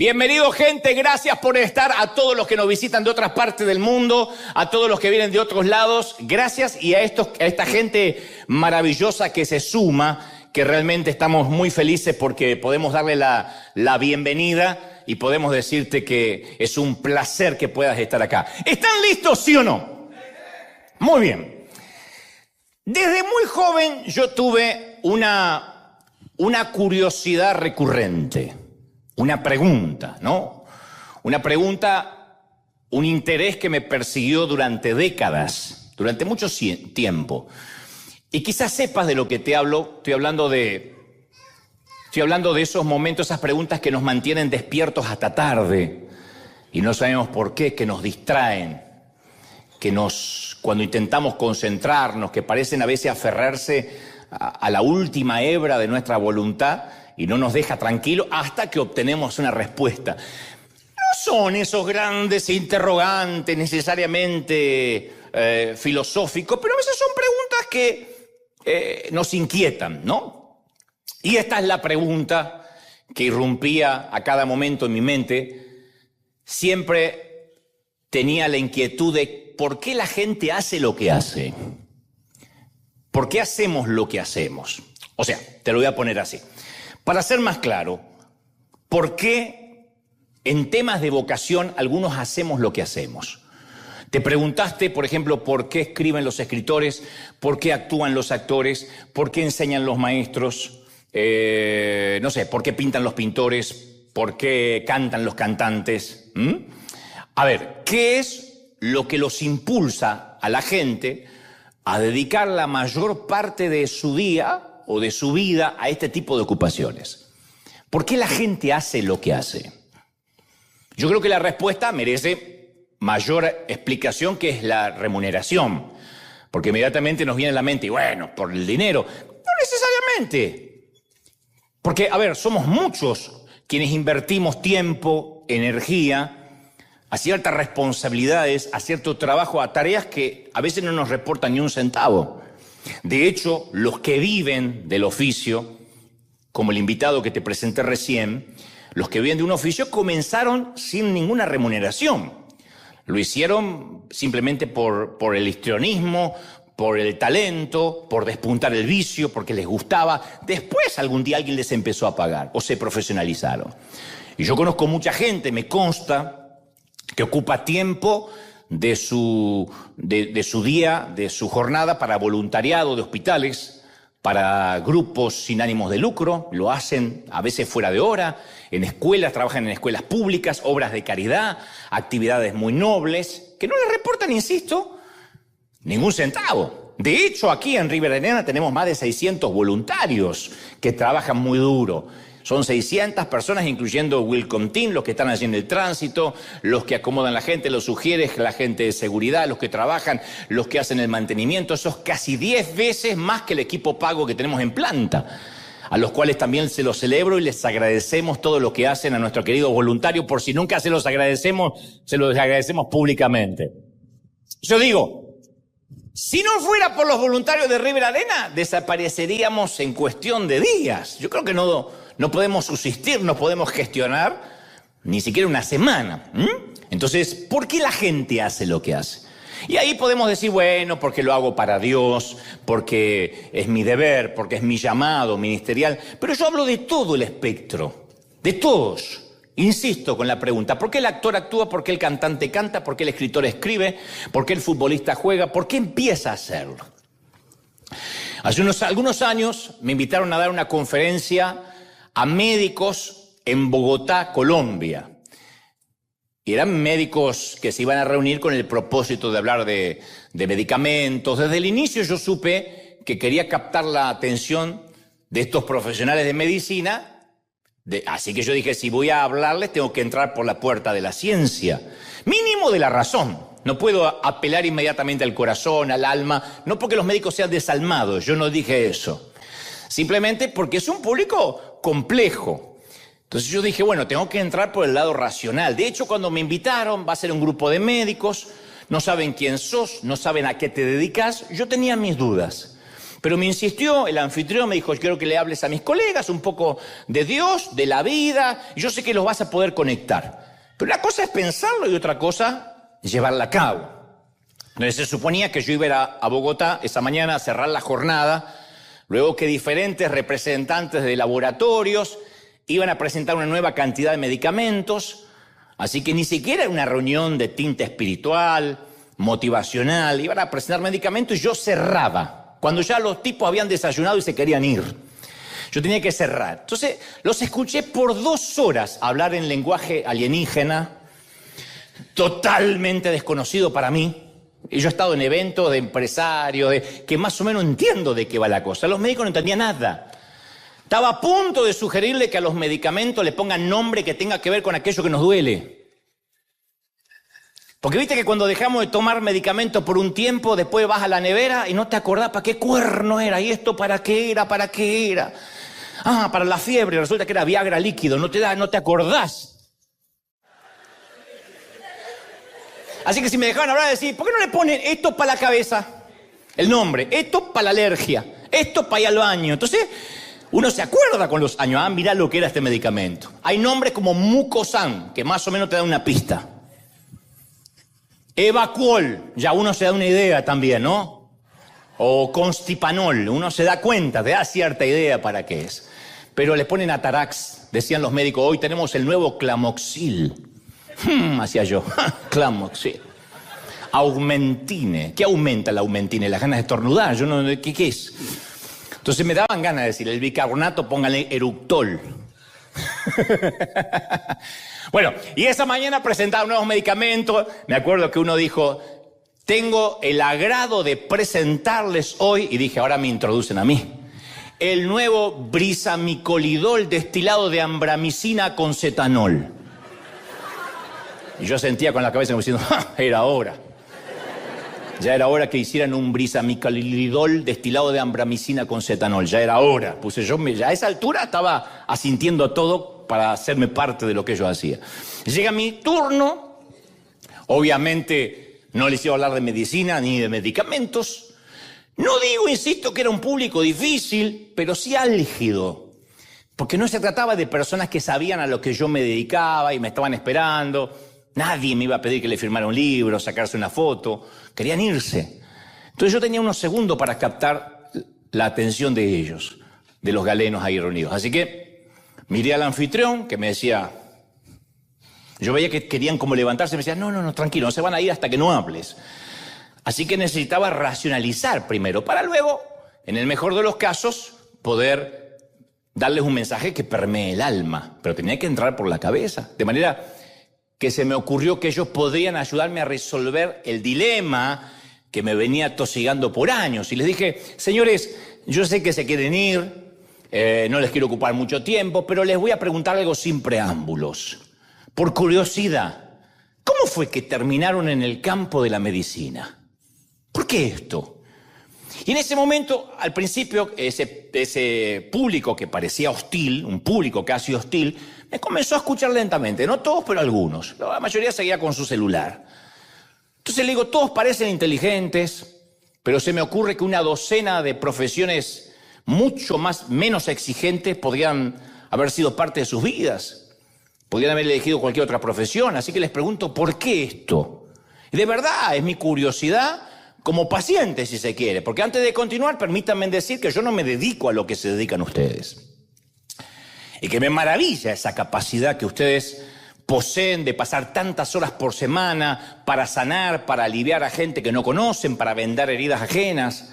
Bienvenido, gente, gracias por estar. A todos los que nos visitan de otras partes del mundo, a todos los que vienen de otros lados, gracias. Y a esta gente maravillosa que se suma, que realmente estamos muy felices porque podemos darle la bienvenida y podemos decirte que es un placer que puedas estar acá. ¿Están listos, sí o no? Muy bien. Desde muy joven yo tuve una curiosidad recurrente. Una pregunta, ¿no? Una pregunta, un interés que me persiguió durante décadas, durante mucho tiempo. Y quizás sepas de lo que te hablo. Estoy hablando de esos momentos, esas preguntas que nos mantienen despiertos hasta tarde y no sabemos por qué, que nos distraen, cuando intentamos concentrarnos, que parecen a veces aferrarse a la última hebra de nuestra voluntad y no nos deja tranquilo hasta que obtenemos una respuesta. No son esos grandes interrogantes necesariamente filosóficos, pero a veces son preguntas que nos inquietan, ¿no? Y esta es la pregunta que irrumpía a cada momento en mi mente. Siempre tenía la inquietud de por qué la gente hace lo que hace. ¿Por qué hacemos lo que hacemos? O sea, te lo voy a poner así. Para ser más claro, ¿por qué en temas de vocación algunos hacemos lo que hacemos? Te preguntaste, por ejemplo, ¿por qué escriben los escritores? ¿Por qué actúan los actores? ¿Por qué enseñan los maestros? No sé, ¿por qué pintan los pintores? ¿Por qué cantan los cantantes? A ver, ¿qué es lo que los impulsa a la gente a dedicar la mayor parte de su día o de su vida a este tipo de ocupaciones? ¿Por qué la gente hace lo que hace? Yo creo que la respuesta merece mayor explicación, que es la remuneración. Porque inmediatamente nos viene a la mente, y bueno, por el dinero. No necesariamente. Porque, a ver, somos muchos quienes invertimos tiempo, energía, a ciertas responsabilidades, a cierto trabajo, a tareas que a veces no nos reportan ni un centavo. De hecho, los que viven del oficio, como el invitado que te presenté recién, los que viven de un oficio comenzaron sin ninguna remuneración. Lo hicieron simplemente por el histrionismo, por el talento, por despuntar el vicio, porque les gustaba. Después algún día alguien les empezó a pagar o se profesionalizaron. Y yo conozco mucha gente, me consta, que ocupa tiempo de su día, de su jornada para voluntariado de hospitales, para grupos sin ánimos de lucro. Lo hacen a veces fuera de hora, en escuelas, trabajan en escuelas públicas, obras de caridad, actividades muy nobles, que no les reportan, insisto, ningún centavo. De hecho, aquí en Rivadeneira tenemos más de 600 voluntarios que trabajan muy duro. Son 600 personas, incluyendo Welcome Team, los que están allí en el tránsito, los que acomodan la gente, los sugieres, la gente de seguridad, los que trabajan, los que hacen el mantenimiento. Eso es casi 10 veces más que el equipo pago que tenemos en planta, a los cuales también se los celebro y les agradecemos todo lo que hacen a nuestro querido voluntario. Por si nunca se los agradecemos públicamente. Yo digo, si no fuera por los voluntarios de Rivadeneira, desapareceríamos en cuestión de días. Yo creo que no podemos subsistir, no podemos gestionar ni siquiera una semana. Entonces, ¿por qué la gente hace lo que hace? Y ahí podemos decir, bueno, porque lo hago para Dios, porque es mi deber, porque es mi llamado ministerial. Pero yo hablo de todo el espectro, de todos. Insisto con la pregunta, ¿por qué el actor actúa? ¿Por qué el cantante canta? ¿Por qué el escritor escribe? ¿Por qué el futbolista juega? ¿Por qué empieza a hacerlo? Hace algunos años me invitaron a dar una conferencia a médicos en Bogotá, Colombia. Y eran médicos que se iban a reunir con el propósito de hablar de medicamentos. Desde el inicio yo supe que quería captar la atención de estos profesionales de medicina. Así que yo dije, si voy a hablarles, tengo que entrar por la puerta de la ciencia. Mínimo de la razón. No puedo apelar inmediatamente al corazón, al alma. No porque los médicos sean desalmados, yo no dije eso. Simplemente porque es un público complejo. Entonces yo dije, bueno, tengo que entrar por el lado racional. De hecho, cuando me invitaron, va a ser un grupo de médicos, no saben quién sos, no saben a qué te dedicas. Yo tenía mis dudas. Pero me insistió, el anfitrión me dijo, quiero que le hables a mis colegas un poco de Dios, de la vida, y yo sé que los vas a poder conectar. Pero una cosa es pensarlo y otra cosa es llevarla a cabo. Entonces se suponía que yo iba a ir a Bogotá esa mañana a cerrar la jornada, luego que diferentes representantes de laboratorios iban a presentar una nueva cantidad de medicamentos, así que ni siquiera era una reunión de tinte espiritual, motivacional, iban a presentar medicamentos y yo cerraba. Cuando ya los tipos habían desayunado y se querían ir. Yo tenía que cerrar. Entonces, los escuché por 2 horas hablar en lenguaje alienígena, totalmente desconocido para mí. Y yo he estado en eventos de empresarios, que más o menos entiendo de qué va la cosa. Los médicos no entendían nada. Estaba a punto de sugerirle que a los medicamentos le pongan nombre que tenga que ver con aquello que nos duele. Porque viste que cuando dejamos de tomar medicamentos por un tiempo, después vas a la nevera y no te acordás para qué cuerno era, y esto para qué era. Ah, para la fiebre, resulta que era Viagra líquido, no te acordás. Así que si me dejaban hablar, decir, ¿por qué no le ponen esto para la cabeza? El nombre, esto para la alergia, esto para ir al baño. Entonces, uno se acuerda con los años, mirá lo que era este medicamento. Hay nombres como Mucosan, que más o menos te da una pista. Evacuol, ya uno se da una idea también, ¿no? O Constipanol, uno se da cuenta, te da cierta idea para qué es. Pero le ponen Atarax, decían los médicos, hoy tenemos el nuevo Clamoxil. Hacía yo, Clamoxil. Aumentine, ¿qué aumenta la Aumentine? Las ganas de estornudar, yo no, ¿qué es? Entonces me daban ganas de decir, el bicarbonato, póngale Eructol. Bueno, y esa mañana presentaron nuevos medicamentos. Me acuerdo que uno dijo, tengo el agrado de presentarles hoy, y dije, ahora me introducen a mí, el nuevo brisamicolidol destilado de ambramicina con cetanol. Y yo sentía con la cabeza como diciendo, era hora. Ya era hora que hicieran un brisamicolidol destilado de ambramicina con cetanol. Ya era hora. Ya a esa altura estaba asintiendo a todo para hacerme parte de lo que yo hacía. Llega mi turno. Obviamente no les iba a hablar de medicina ni de medicamentos. No digo, insisto, que era un público difícil, pero sí álgido. Porque no se trataba de personas que sabían a lo que yo me dedicaba y me estaban esperando. Nadie me iba a pedir que le firmara un libro, sacarse una foto. Querían irse. Entonces yo tenía unos segundos para captar la atención de ellos, de los galenos ahí reunidos. Así que miré al anfitrión que me decía, yo veía que querían como levantarse, me decía, no, tranquilo, no se van a ir hasta que no hables. Así que necesitaba racionalizar primero, para luego, en el mejor de los casos, poder darles un mensaje que permee el alma. Pero tenía que entrar por la cabeza, de manera que se me ocurrió que ellos podrían ayudarme a resolver el dilema que me venía tosigando por años. Y les dije, señores, yo sé que se quieren ir, no les quiero ocupar mucho tiempo, pero les voy a preguntar algo sin preámbulos. Por curiosidad, ¿cómo fue que terminaron en el campo de la medicina? ¿Por qué esto? Y en ese momento, al principio, ese público que parecía hostil, un público casi hostil, me comenzó a escuchar lentamente. No todos, pero algunos. La mayoría seguía con su celular. Entonces le digo, todos parecen inteligentes, pero se me ocurre que una docena de profesiones menos exigentes podrían haber sido parte de sus vidas. Podrían haber elegido cualquier otra profesión. Así que les pregunto, ¿por qué esto? Y de verdad, es mi curiosidad como paciente, si se quiere. Porque antes de continuar, permítanme decir que yo no me dedico a lo que se dedican ustedes. Y que me maravilla esa capacidad que ustedes poseen de pasar tantas horas por semana para sanar, para aliviar a gente que no conocen, para vendar heridas ajenas.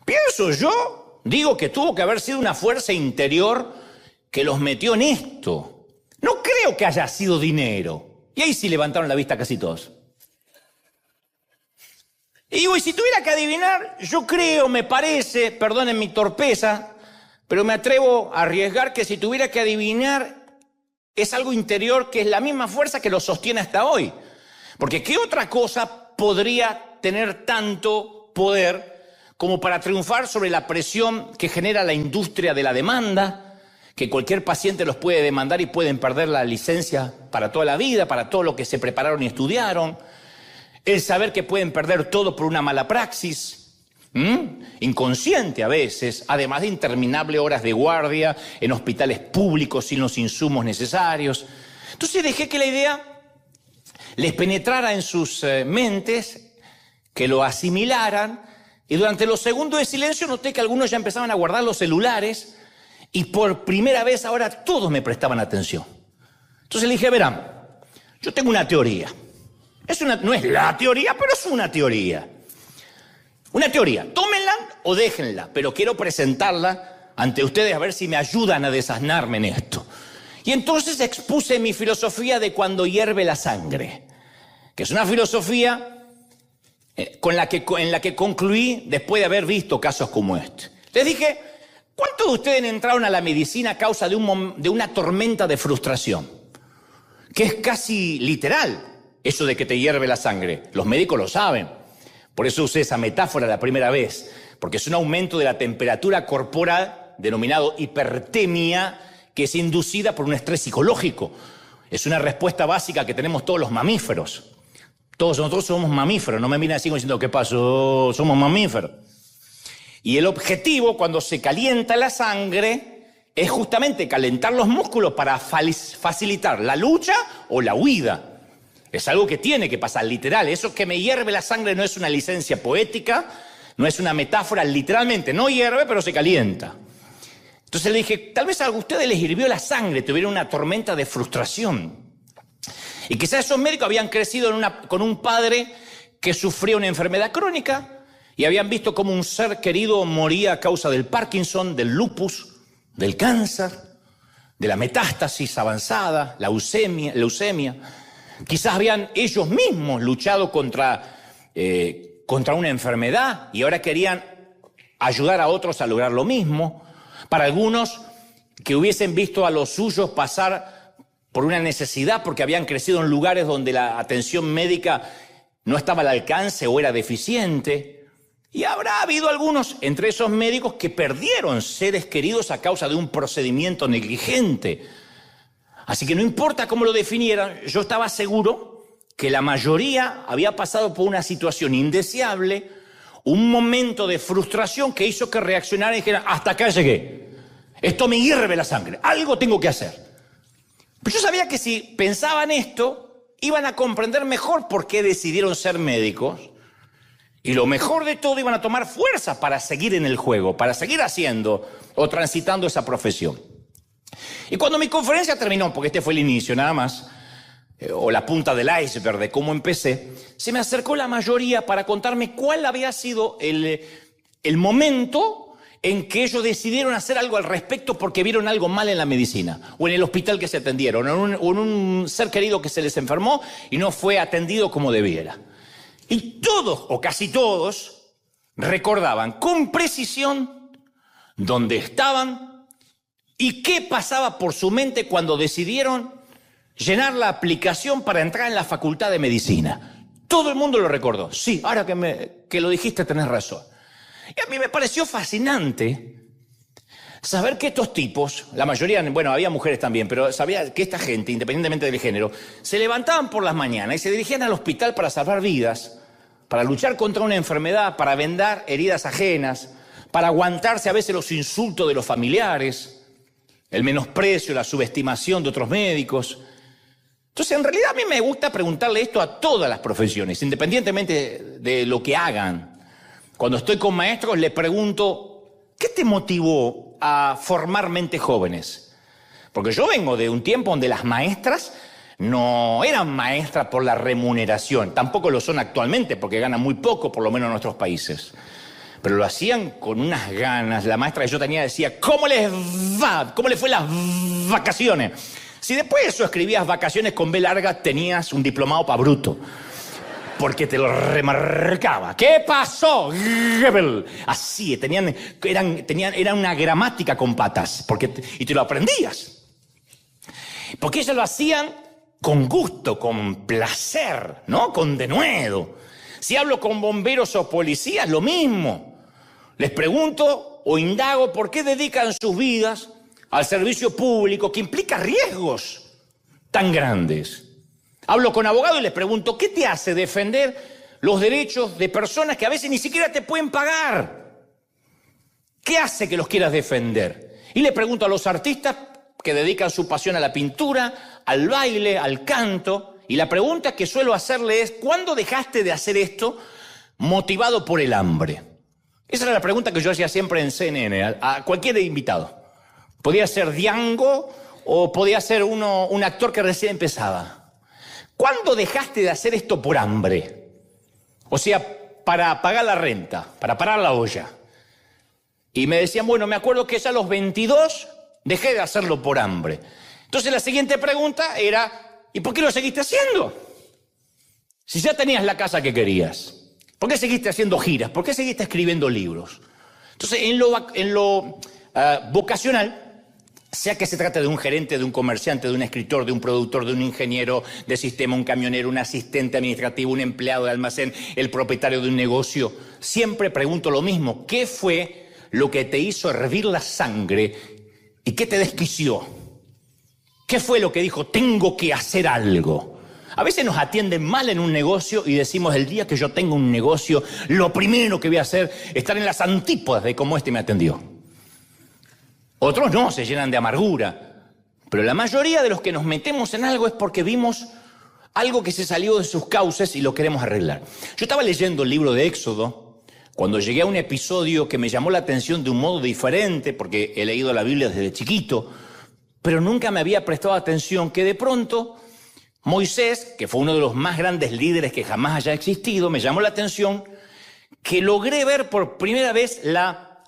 Pienso yo, digo que tuvo que haber sido una fuerza interior que los metió en esto. No creo que haya sido dinero. Y ahí sí levantaron la vista casi todos. Y digo, y si tuviera que adivinar, yo creo, me parece, perdonen mi torpeza, pero me atrevo a arriesgar que si tuviera que adivinar, es algo interior que es la misma fuerza que lo sostiene hasta hoy. Porque ¿qué otra cosa podría tener tanto poder como para triunfar sobre la presión que genera la industria de la demanda? Que cualquier paciente los puede demandar y pueden perder la licencia para toda la vida, para todo lo que se prepararon y estudiaron. El saber que pueden perder todo por una mala praxis. inconsciente a veces, además de interminables horas de guardia en hospitales públicos sin los insumos necesarios. Entonces dejé que la idea les penetrara en sus mentes, que lo asimilaran, y durante los segundos de silencio noté que algunos ya empezaban a guardar los celulares y por primera vez ahora todos me prestaban atención. Entonces le dije, verán, yo tengo una teoría. No es la teoría, pero es una teoría. Una teoría, tómenla o déjenla, pero quiero presentarla ante ustedes a ver si me ayudan a desasnarme en esto. Y entonces expuse mi filosofía de cuando hierve la sangre, que es una filosofía en la que concluí después de haber visto casos como este. Les dije, ¿cuántos de ustedes entraron a la medicina a causa de una tormenta de frustración? Que es casi literal, eso de que te hierve la sangre. Los médicos lo saben. Por eso usé esa metáfora la primera vez, porque es un aumento de la temperatura corporal denominado hipertemia, que es inducida por un estrés psicológico. Es una respuesta básica que tenemos todos los mamíferos. Todos nosotros somos mamíferos, no me miren así como diciendo, ¿qué pasó? Somos mamíferos. Y el objetivo cuando se calienta la sangre es justamente calentar los músculos para facilitar la lucha o la huida. Es algo que tiene que pasar, literal. Eso que me hierve la sangre no es una licencia poética, no es una metáfora, literalmente. No hierve, pero se calienta. Entonces le dije, tal vez a ustedes les hirvió la sangre, tuvieron una tormenta de frustración. Y quizás esos médicos habían crecido con un padre que sufría una enfermedad crónica y habían visto cómo un ser querido moría a causa del Parkinson, del lupus, del cáncer, de la metástasis avanzada, la leucemia. Quizás habían ellos mismos luchado contra una enfermedad y ahora querían ayudar a otros a lograr lo mismo. Para algunos que hubiesen visto a los suyos pasar por una necesidad porque habían crecido en lugares donde la atención médica no estaba al alcance o era deficiente. Y habrá habido algunos entre esos médicos que perdieron seres queridos a causa de un procedimiento negligente. Así que no importa cómo lo definieran, yo estaba seguro que la mayoría había pasado por una situación indeseable, un momento de frustración que hizo que reaccionaran y dijeran, hasta acá llegué, esto me hierve la sangre, algo tengo que hacer. Pero yo sabía que si pensaban esto, iban a comprender mejor por qué decidieron ser médicos y lo mejor de todo, iban a tomar fuerza para seguir en el juego, para seguir haciendo o transitando esa profesión. Y cuando mi conferencia terminó, porque este fue el inicio nada más, o la punta del iceberg de cómo empecé, se me acercó la mayoría para contarme cuál había sido el momento en que ellos decidieron hacer algo al respecto porque vieron algo mal en la medicina, o en el hospital que se atendieron, o en un ser querido que se les enfermó y no fue atendido como debiera. Y todos, o casi todos, recordaban con precisión dónde estaban y qué pasaba por su mente cuando decidieron llenar la aplicación para entrar en la facultad de medicina. Todo el mundo lo recordó. Sí, ahora que lo dijiste tenés razón. Y a mí me pareció fascinante saber que estos tipos, la mayoría, bueno, había mujeres también, pero sabía que esta gente, independientemente del género, se levantaban por las mañanas y se dirigían al hospital para salvar vidas, para luchar contra una enfermedad, para vendar heridas ajenas, para aguantarse a veces los insultos de los familiares, el menosprecio, la subestimación de otros médicos. Entonces, en realidad a mí me gusta preguntarle esto a todas las profesiones, independientemente de lo que hagan. Cuando estoy con maestros les pregunto, ¿qué te motivó a formar mentes jóvenes? Porque yo vengo de un tiempo donde las maestras no eran maestras por la remuneración, tampoco lo son actualmente porque ganan muy poco, por lo menos en nuestros países. Pero lo hacían con unas ganas. La maestra que yo tenía decía, ¿cómo les va? ¿Cómo les fue las vacaciones? Si después de eso escribías vacaciones con B larga, tenías un diplomado pa' bruto. Porque te lo remarcaba. ¿Qué pasó? Así, era una gramática con patas. Y te lo aprendías. Porque ellos lo hacían con gusto, con placer, ¿no? Con denuedo. Si hablo con bomberos o policías, lo mismo. Les pregunto o indago por qué dedican sus vidas al servicio público, que implica riesgos tan grandes. Hablo con abogados y les pregunto, ¿qué te hace defender los derechos de personas que a veces ni siquiera te pueden pagar. ¿Qué hace que los quieras defender? Y le pregunto a los artistas que dedican su pasión a la pintura, al baile, al canto, y la pregunta que suelo hacerle es, ¿cuándo dejaste de hacer esto motivado por el hambre? Esa era la pregunta que yo hacía siempre en CNN, a cualquier invitado. Podía ser Django o podía ser un actor que recién empezaba. ¿Cuándo dejaste de hacer esto por hambre? O sea, para pagar la renta, para parar la olla. Y me decían, bueno, me acuerdo que ya a los 22 dejé de hacerlo por hambre. Entonces la siguiente pregunta era, ¿y por qué lo seguiste haciendo? Si ya tenías la casa que querías. ¿Por qué seguiste haciendo giras? ¿Por qué seguiste escribiendo libros? Entonces, en lo vocacional, sea que se trate de un gerente, de un comerciante, de un escritor, de un productor, de un ingeniero de sistema, un camionero, un asistente administrativo, un empleado de almacén, el propietario de un negocio, siempre pregunto lo mismo. ¿Qué fue lo que te hizo hervir la sangre y qué te desquició? ¿Qué fue lo que dijo, tengo que hacer algo? A veces nos atienden mal en un negocio y decimos, el día que yo tenga un negocio, lo primero que voy a hacer es estar en las antípodas de cómo este me atendió. Otros no, se llenan de amargura. Pero la mayoría de los que nos metemos en algo es porque vimos algo que se salió de sus cauces y lo queremos arreglar. Yo estaba leyendo el libro de Éxodo cuando llegué a un episodio que me llamó la atención de un modo diferente, porque he leído la Biblia desde chiquito, pero nunca me había prestado atención que de pronto Moisés, que fue uno de los más grandes líderes que jamás haya existido, me llamó la atención que logré ver por primera vez la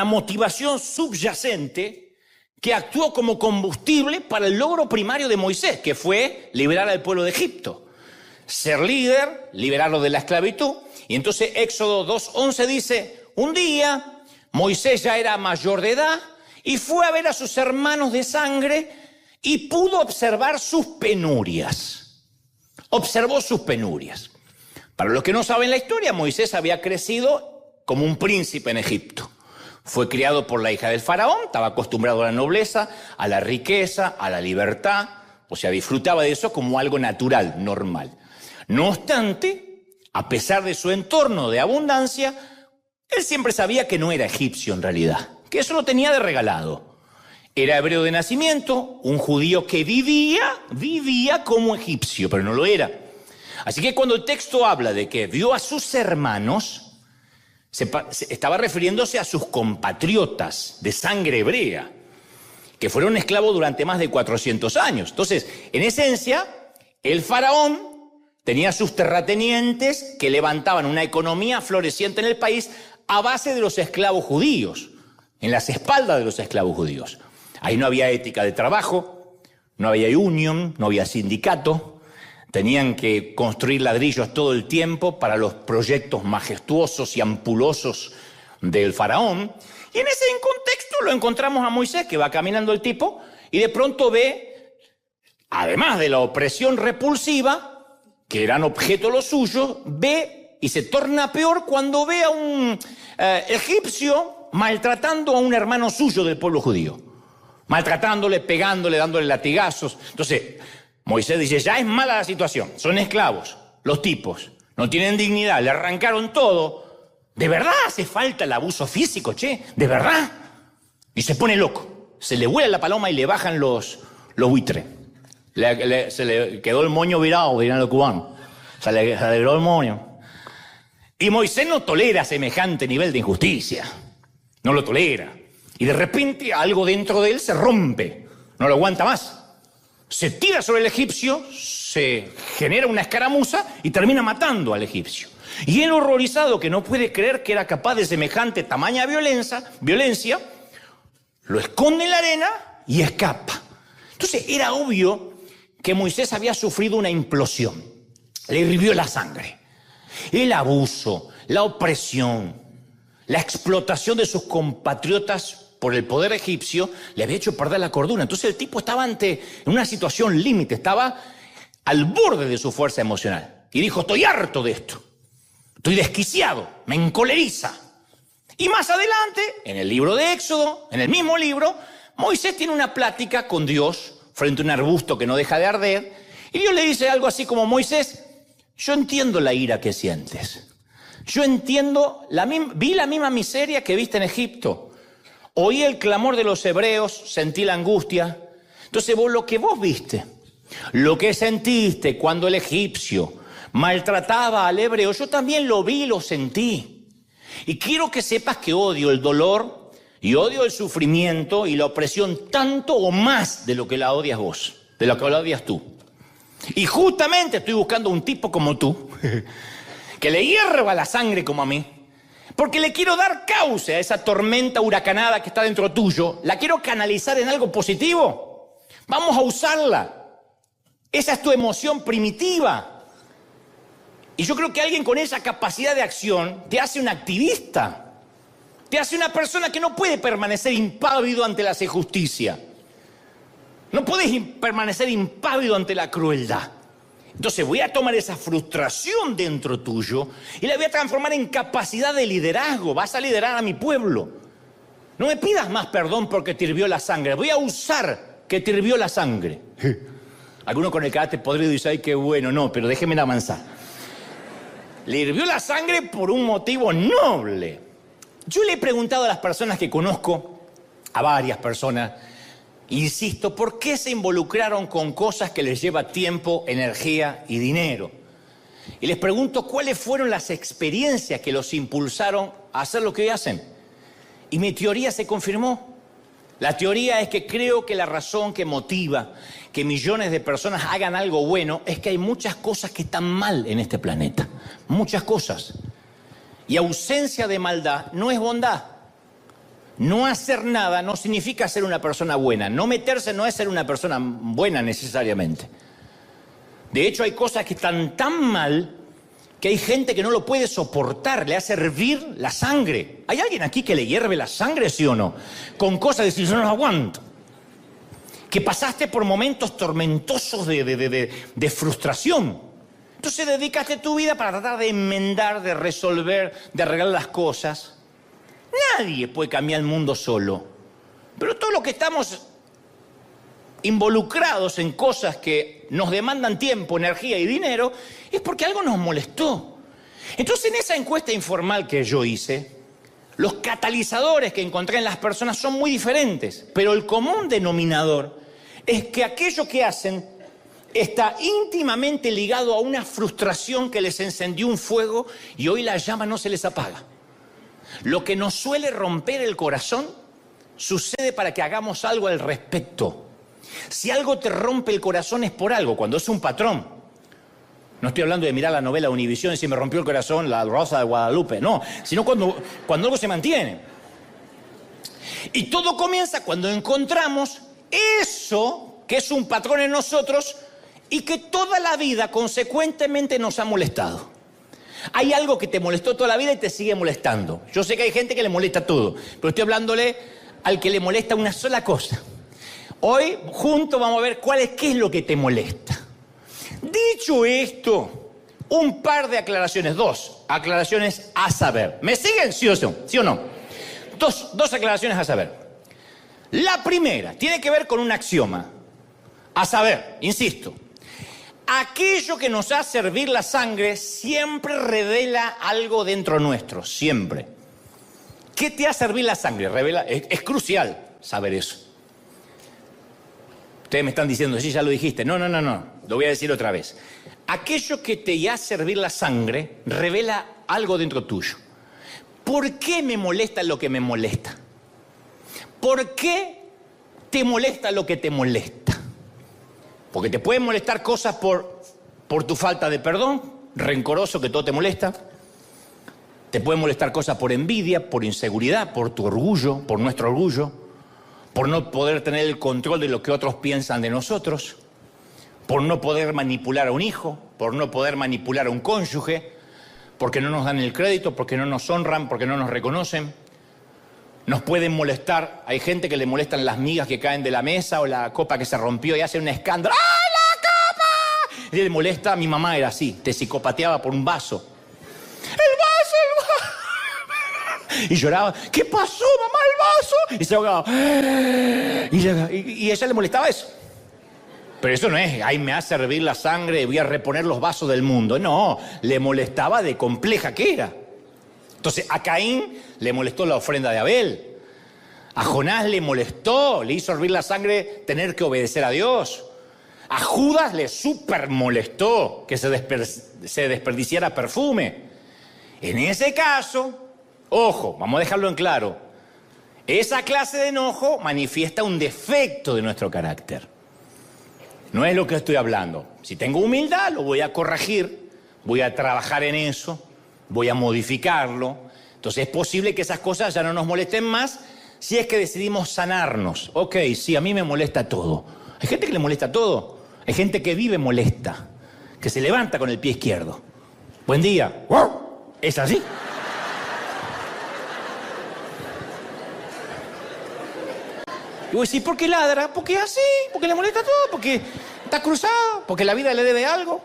motivación subyacente que actuó como combustible para el logro primario de Moisés, que fue liberar al pueblo de Egipto. Ser líder, liberarlo de la esclavitud. Y entonces Éxodo 2:11 dice, un día Moisés ya era mayor de edad y fue a ver a sus hermanos de sangre y pudo observar sus penurias. Observó sus penurias. Para los que no saben la historia, Moisés había crecido como un príncipe en Egipto. Fue criado por la hija del faraón, estaba acostumbrado a la nobleza, a la riqueza, a la libertad, o sea, disfrutaba de eso como algo natural, normal. No obstante, a pesar de su entorno de abundancia, él siempre sabía que no era egipcio en realidad, que eso lo tenía de regalado. Era hebreo de nacimiento, un judío que vivía como egipcio, pero no lo era. Así que cuando el texto habla de que vio a sus hermanos, se estaba refiriéndose a sus compatriotas de sangre hebrea, que fueron esclavos durante más de 400 años. Entonces, en esencia, el faraón tenía sus terratenientes que levantaban una economía floreciente en el país a base de los esclavos judíos, en las espaldas de los esclavos judíos. Ahí no había ética de trabajo, no había unión, no había sindicato. Tenían que construir ladrillos todo el tiempo para los proyectos majestuosos y ampulosos del faraón. Y en ese contexto lo encontramos a Moisés, que va caminando el tipo, y de pronto ve, además de la opresión repulsiva, que eran objeto lo suyo, ve y se torna peor cuando ve a un egipcio maltratando a un hermano suyo del pueblo judío. Maltratándole, pegándole, dándole latigazos. Entonces, Moisés dice, ya es mala la situación, son esclavos, los tipos, no tienen dignidad, le arrancaron todo. ¿De verdad hace falta el abuso físico, che? ¿De verdad? Y se pone loco, se le vuela la paloma y le bajan los buitres. Se le quedó el moño virado, dirán los cubanos. Se le quedó el moño. Y Moisés no tolera semejante nivel de injusticia, no lo tolera. Y de repente algo dentro de él se rompe, no lo aguanta más. Se tira sobre el egipcio, se genera una escaramuza y termina matando al egipcio. Y él, horrorizado, que no puede creer que era capaz de semejante tamaña violencia, lo esconde en la arena y escapa. Entonces era obvio que Moisés había sufrido una implosión. Le hirvió la sangre. El abuso, la opresión, la explotación de sus compatriotas por el poder egipcio le había hecho perder la cordura. Entonces el tipo estaba en una situación límite, estaba al borde de su fuerza emocional. Y dijo, estoy harto de esto, estoy desquiciado, me encoleriza. Y más adelante, en el libro de Éxodo, en el mismo libro, Moisés tiene una plática con Dios frente a un arbusto que no deja de arder. Y Dios le dice algo así como, Moisés, yo entiendo la ira que sientes. Yo entiendo, vi la misma miseria que viste en Egipto. Oí el clamor de los hebreos, sentí la angustia. Entonces lo que vos viste, lo que sentiste cuando el egipcio maltrataba al hebreo, yo también lo vi y lo sentí. Y quiero que sepas que odio el dolor y odio el sufrimiento y la opresión tanto o más de lo que la odias vos, de lo que la odias tú. Y justamente estoy buscando un tipo como tú, que le hierva la sangre como a mí, porque le quiero dar cauce a esa tormenta huracanada que está dentro tuyo, la quiero canalizar en algo positivo. Vamos a usarla. Esa es tu emoción primitiva. Y yo creo que alguien con esa capacidad de acción te hace un activista, te hace una persona que no puede permanecer impávido ante la injusticia. No puedes permanecer impávido ante la crueldad. Entonces voy a tomar esa frustración dentro tuyo y la voy a transformar en capacidad de liderazgo. Vas a liderar a mi pueblo. No me pidas más perdón porque te hirvió la sangre. Voy a usar que te hirvió la sangre. Alguno con el carácter podrido dice, ay, qué bueno. No, pero déjeme avanzar. Le hirvió la sangre por un motivo noble. Yo le he preguntado a las personas que conozco, a varias personas, insisto, ¿por qué se involucraron con cosas que les lleva tiempo, energía y dinero? Y les pregunto cuáles fueron las experiencias que los impulsaron a hacer lo que hoy hacen. Y mi teoría se confirmó. La teoría es que creo que la razón que motiva que millones de personas hagan algo bueno es que hay muchas cosas que están mal en este planeta. Muchas cosas. Y ausencia de maldad no es bondad. No hacer nada no significa ser una persona buena. No meterse no es ser una persona buena necesariamente. De hecho, hay cosas que están tan mal que hay gente que no lo puede soportar, le hace hervir la sangre. ¿Hay alguien aquí que le hierve la sangre, sí o no? Con cosas de decir, yo no lo aguanto. Que pasaste por momentos tormentosos de frustración. Entonces dedicaste tu vida para tratar de enmendar, de resolver, de arreglar las cosas. Nadie puede cambiar el mundo solo. Pero todos los que estamos involucrados en cosas que nos demandan tiempo, energía y dinero, es porque algo nos molestó. Entonces, en esa encuesta informal que yo hice, los catalizadores que encontré en las personas son muy diferentes, pero el común denominador es que aquello que hacen está íntimamente ligado a una frustración que les encendió un fuego y hoy la llama no se les apaga. Lo que nos suele romper el corazón sucede para que hagamos algo al respecto. Si algo te rompe el corazón es por algo, cuando es un patrón. No estoy hablando de mirar la novela Univisión y si me rompió el corazón la Rosa de Guadalupe, no, sino cuando algo se mantiene. Y todo comienza cuando encontramos eso que es un patrón en nosotros y que toda la vida consecuentemente nos ha molestado. Hay algo que te molestó toda la vida y te sigue molestando. Yo sé que hay gente que le molesta todo, pero estoy hablándole al que le molesta una sola cosa. Hoy juntos vamos a ver qué es lo que te molesta. Dicho esto, un par de aclaraciones, dos aclaraciones a saber. ¿Me siguen, sí o no? Dos aclaraciones a saber. La primera tiene que ver con un axioma. A saber, insisto, aquello que nos hace hervir la sangre siempre revela algo dentro nuestro, siempre. ¿Qué te hace hervir la sangre? Es crucial saber eso. Ustedes me están diciendo, sí, ya lo dijiste. No, lo voy a decir otra vez. Aquello que te hace hervir la sangre revela algo dentro tuyo. ¿Por qué me molesta lo que me molesta? ¿Por qué te molesta lo que te molesta? Porque te pueden molestar cosas por tu falta de perdón, rencoroso que todo te molesta. Te pueden molestar cosas por envidia, por inseguridad, por tu orgullo, por nuestro orgullo, por no poder tener el control de lo que otros piensan de nosotros, por no poder manipular a un hijo, por no poder manipular a un cónyuge, porque no nos dan el crédito, porque no nos honran, porque no nos reconocen. Nos pueden molestar, hay gente que le molestan las migas que caen de la mesa o la copa que se rompió y hace un escándalo. ¡Ay, la copa! Y le molesta, a mi mamá era así, te psicopateaba por un vaso. ¡El vaso! Y lloraba, ¿qué pasó, mamá, el vaso? Y se ahogaba. Y a ella le molestaba eso. Pero eso no es, ay, me hace hervir la sangre y voy a reponer los vasos del mundo. No, le molestaba de compleja que era. Entonces, a Caín le molestó la ofrenda de Abel. A Jonás le molestó, le hizo hervir la sangre tener que obedecer a Dios. A Judas le súper molestó que se desperdiciara perfume. En ese caso, ojo, vamos a dejarlo en claro, esa clase de enojo manifiesta un defecto de nuestro carácter. No es lo que estoy hablando. Si tengo humildad, lo voy a corregir, voy a trabajar en eso, voy a modificarlo. Entonces es posible que esas cosas ya no nos molesten más si es que decidimos sanarnos. Ok, sí, a mí me molesta todo. Hay gente que le molesta todo. Hay gente que vive molesta, que se levanta con el pie izquierdo. Buen día. ¿Es así? Y voy a decir, ¿por qué ladra? Porque es así, porque le molesta todo, porque está cruzado, porque la vida le debe algo.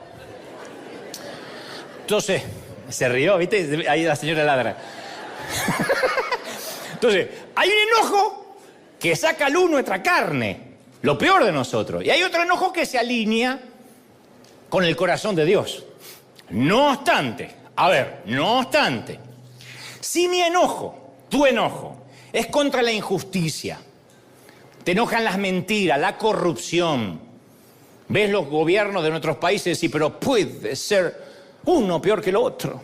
Entonces, se rió, ¿viste? Ahí la señora ladra. Entonces, hay un enojo que saca a luz nuestra carne, lo peor de nosotros. Y hay otro enojo que se alinea con el corazón de Dios. No obstante, si mi enojo, tu enojo, es contra la injusticia, te enojan las mentiras, la corrupción, ves los gobiernos de nuestros países y decís, pero puede ser uno peor que el otro.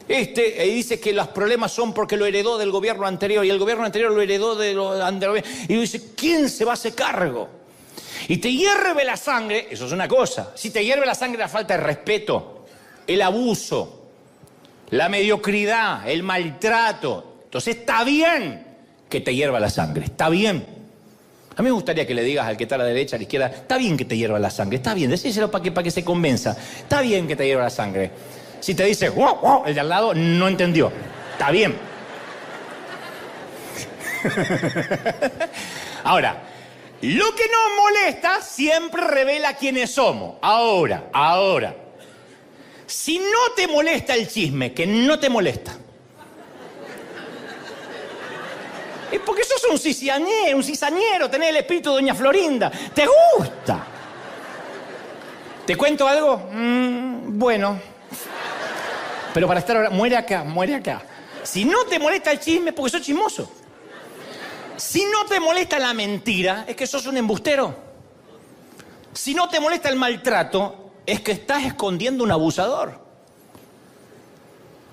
Y dice que los problemas son porque lo heredó del gobierno anterior y el gobierno anterior lo heredó de los anteriores. Y dice, ¿quién se va a hacer cargo? Y te hierve la sangre, eso es una cosa. Si te hierve la sangre, la falta de respeto, el abuso, la mediocridad, el maltrato. Entonces está bien que te hierva la sangre, está bien. A mí me gustaría que le digas al que está a la derecha, a la izquierda, está bien que te hierva la sangre, está bien, decíselo para que se convenza. Está bien que te hierva la sangre. Si te dice, wow, wow, el de al lado no entendió. Está bien. Ahora, lo que nos molesta siempre revela quiénes somos. Ahora. Si no te molesta el chisme, que no te molesta, es porque sos un cizañero, tenés el espíritu de doña Florinda. ¿Te gusta? ¿Te cuento algo? Bueno. Pero para estar ahora, muere acá. Si no te molesta el chisme, es porque sos chismoso. Si no te molesta la mentira, es que sos un embustero. Si no te molesta el maltrato, es que estás escondiendo un abusador.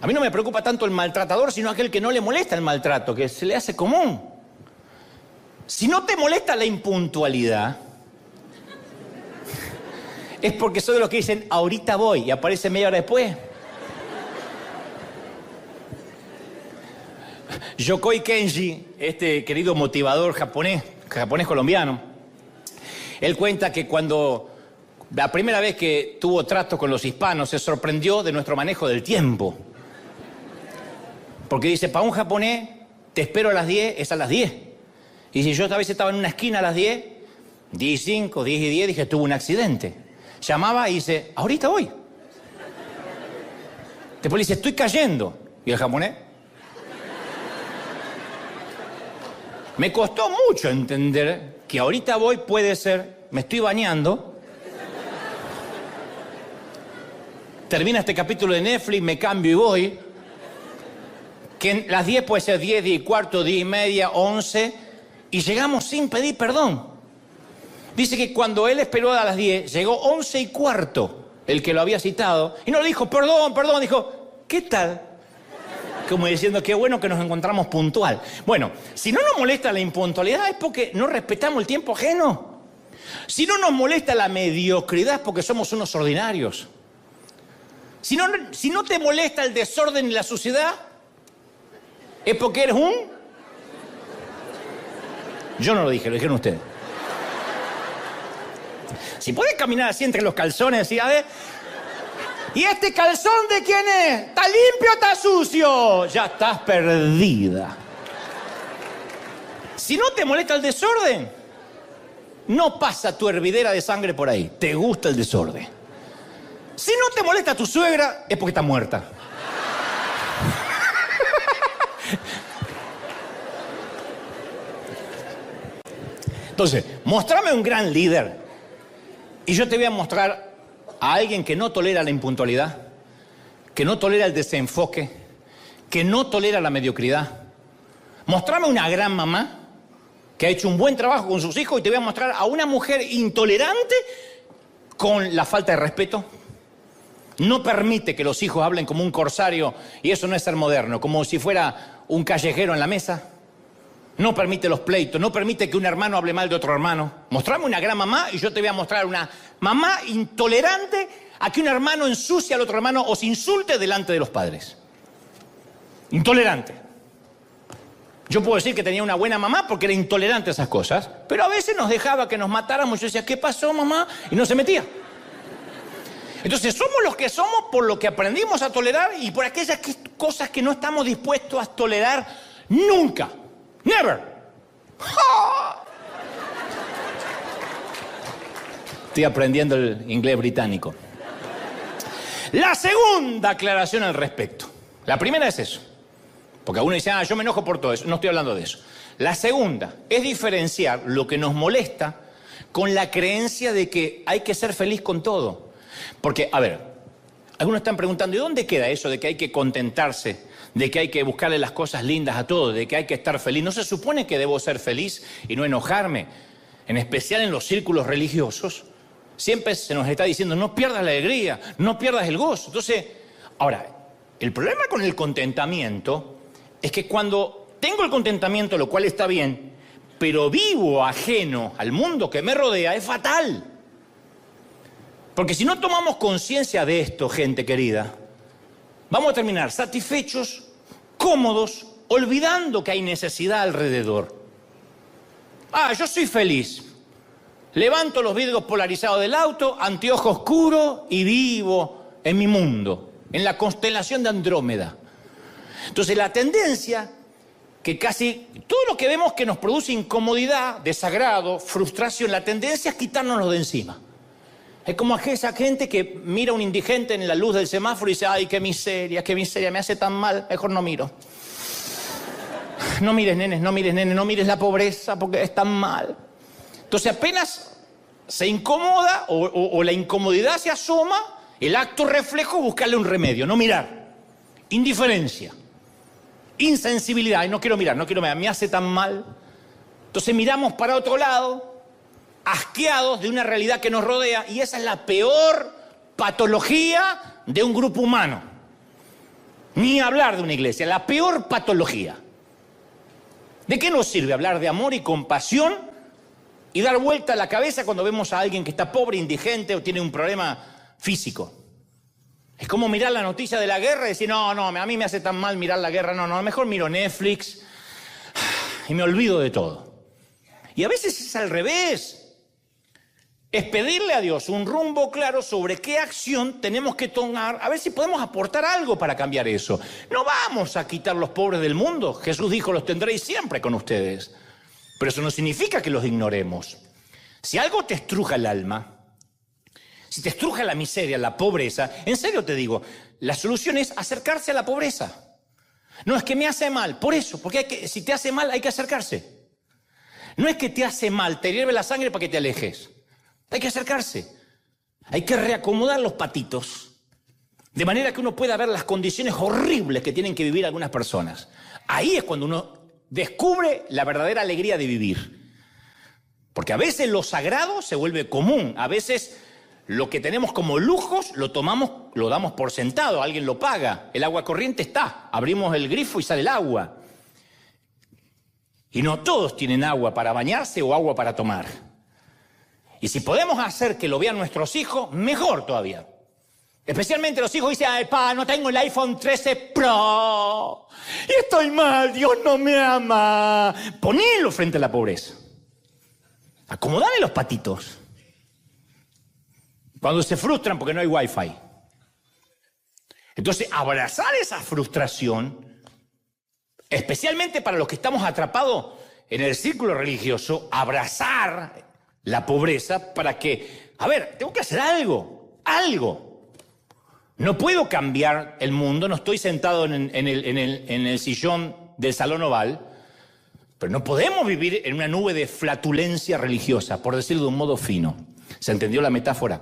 A mí no me preocupa tanto el maltratador, sino aquel que no le molesta el maltrato, que se le hace común. Si no te molesta la impuntualidad, es porque soy de los que dicen, ahorita voy, y aparece media hora después. Yokoi Kenji, este querido motivador japonés colombiano, él cuenta que cuando la primera vez que tuvo trato con los hispanos se sorprendió de nuestro manejo del tiempo. Porque dice, para un japonés, te espero a las 10, es a las 10. Y si yo esta vez estaba en una esquina a las 10, 10:05, 10:10, dije, tuve un accidente. Llamaba y dice, ahorita voy. Después le dice, estoy cayendo. ¿Y el japonés? Me costó mucho entender que ahorita voy puede ser, me estoy bañando, termina este capítulo de Netflix, me cambio y voy, que en las 10 puede ser 10, 10:15, 10:30, 11, y llegamos sin pedir perdón. Dice que cuando él esperó a las 10, llegó 11:15, el que lo había citado, y no le dijo, perdón, dijo, ¿qué tal? Como diciendo, qué bueno que nos encontramos puntual. Bueno, si no nos molesta la impuntualidad es porque no respetamos el tiempo ajeno. Si no nos molesta la mediocridad es porque somos unos ordinarios. Si no te molesta el desorden y la suciedad, es porque eres un... Yo no lo dije, lo dijeron ustedes. Si puedes caminar así entre los calzones y a ver... ¿Y este calzón de quién es? ¿Está limpio o está sucio? Ya estás perdida. Si no te molesta el desorden, no pasa tu hervidera de sangre por ahí. Te gusta el desorden. Si no te molesta tu suegra, es porque está muerta. Entonces, mostrame un gran líder Y yo te voy a mostrar a alguien que no tolera la impuntualidad, que no tolera el desenfoque, que no tolera la mediocridad. Mostrame una gran mamá que ha hecho un buen trabajo con sus hijos y te voy a mostrar a una mujer intolerante con la falta de respeto. No permite que los hijos hablen como un corsario, y eso no es ser moderno, como si fuera un callejero en la mesa. No permite los pleitos, no permite que un hermano hable mal de otro hermano. Mostrame una gran mamá y yo te voy a mostrar una mamá intolerante a que un hermano ensucie al otro hermano o se insulte delante de los padres. Intolerante. Yo puedo decir que tenía una buena mamá porque era intolerante a esas cosas, pero a veces nos dejaba que nos matáramos. Yo decía, ¿qué pasó, mamá? Y no se metía. Entonces somos los que somos por lo que aprendimos a tolerar y por aquellas cosas que no estamos dispuestos a tolerar nunca. Never. Estoy aprendiendo el inglés británico. La segunda aclaración al respecto. La primera es eso. Porque uno dice, yo me enojo por todo eso. No estoy hablando de eso. La segunda es diferenciar lo que nos molesta con la creencia de que hay que ser feliz con todo. Porque, a ver, algunos están preguntando, ¿y dónde queda eso de que hay que contentarse, de que hay que buscarle las cosas lindas a todo, de que hay que estar feliz? ¿No se supone que debo ser feliz y no enojarme? En especial en los círculos religiosos, siempre se nos está diciendo, no pierdas la alegría, no pierdas el gozo. Entonces, ahora, el problema con el contentamiento es que cuando tengo el contentamiento, lo cual está bien, pero vivo ajeno al mundo que me rodea, es fatal. Porque si no tomamos conciencia de esto, gente querida, vamos a terminar satisfechos, cómodos, olvidando que hay necesidad alrededor. Yo soy feliz. Levanto los vidrios polarizados del auto, anteojo oscuro y vivo en mi mundo, en la constelación de Andrómeda. Entonces la tendencia, que casi todo lo que vemos que nos produce incomodidad, desagrado, frustración, la tendencia es quitárnoslo de encima. Es como esa gente que mira a un indigente en la luz del semáforo y dice, ay, qué miseria, me hace tan mal, mejor no miro. No mires, nenes, no mires la pobreza porque es tan mal. Entonces apenas se incomoda o la incomodidad se asoma, el acto reflejo es buscarle un remedio, no mirar. Indiferencia, insensibilidad, no quiero mirar, me hace tan mal. Entonces miramos para otro lado, asqueados de una realidad que nos rodea, y esa es la peor patología de un grupo humano. Ni hablar de una iglesia, la peor patología. ¿De qué nos sirve hablar de amor y compasión y dar vuelta a la cabeza cuando vemos a alguien que está pobre, indigente o tiene un problema físico? Es como mirar la noticia de la guerra y decir, no, a mí me hace tan mal mirar la guerra, no, mejor miro Netflix y me olvido de todo. Y a veces es al revés. Es pedirle a Dios un rumbo claro sobre qué acción tenemos que tomar, a ver si podemos aportar algo para cambiar eso. No vamos a quitar los pobres del mundo. Jesús dijo, los tendréis siempre con ustedes. Pero eso no significa que los ignoremos. Si algo te estruja el alma, si te estruja la miseria, la pobreza, en serio te digo, la solución es acercarse a la pobreza. No es que me hace mal, por eso, porque si te hace mal hay que acercarse. No es que te hace mal, te hierve la sangre para que te alejes. Hay que acercarse. Hay que reacomodar los patitos, de manera que uno pueda ver las condiciones horribles que tienen que vivir algunas personas. Ahí es cuando uno descubre la verdadera alegría de vivir. Porque a veces lo sagrado se vuelve común. A veces lo que tenemos como lujos lo damos por sentado. Alguien lo paga. El agua corriente está. Abrimos el grifo y sale el agua. Y no todos tienen agua para bañarse o agua para tomar. Y si podemos hacer que lo vean nuestros hijos, mejor todavía. Especialmente los hijos dicen, ay, pa, no tengo el iPhone 13 Pro. Y estoy mal, Dios no me ama. Ponelo frente a la pobreza. Acomodale los patitos. Cuando se frustran porque no hay Wi-Fi. Entonces, abrazar esa frustración, especialmente para los que estamos atrapados en el círculo religioso, abrazar la pobreza para que, tengo que hacer algo. No puedo cambiar el mundo, no estoy sentado en el sillón del salón oval, pero no podemos vivir en una nube de flatulencia religiosa, por decirlo de un modo fino. ¿Se entendió la metáfora?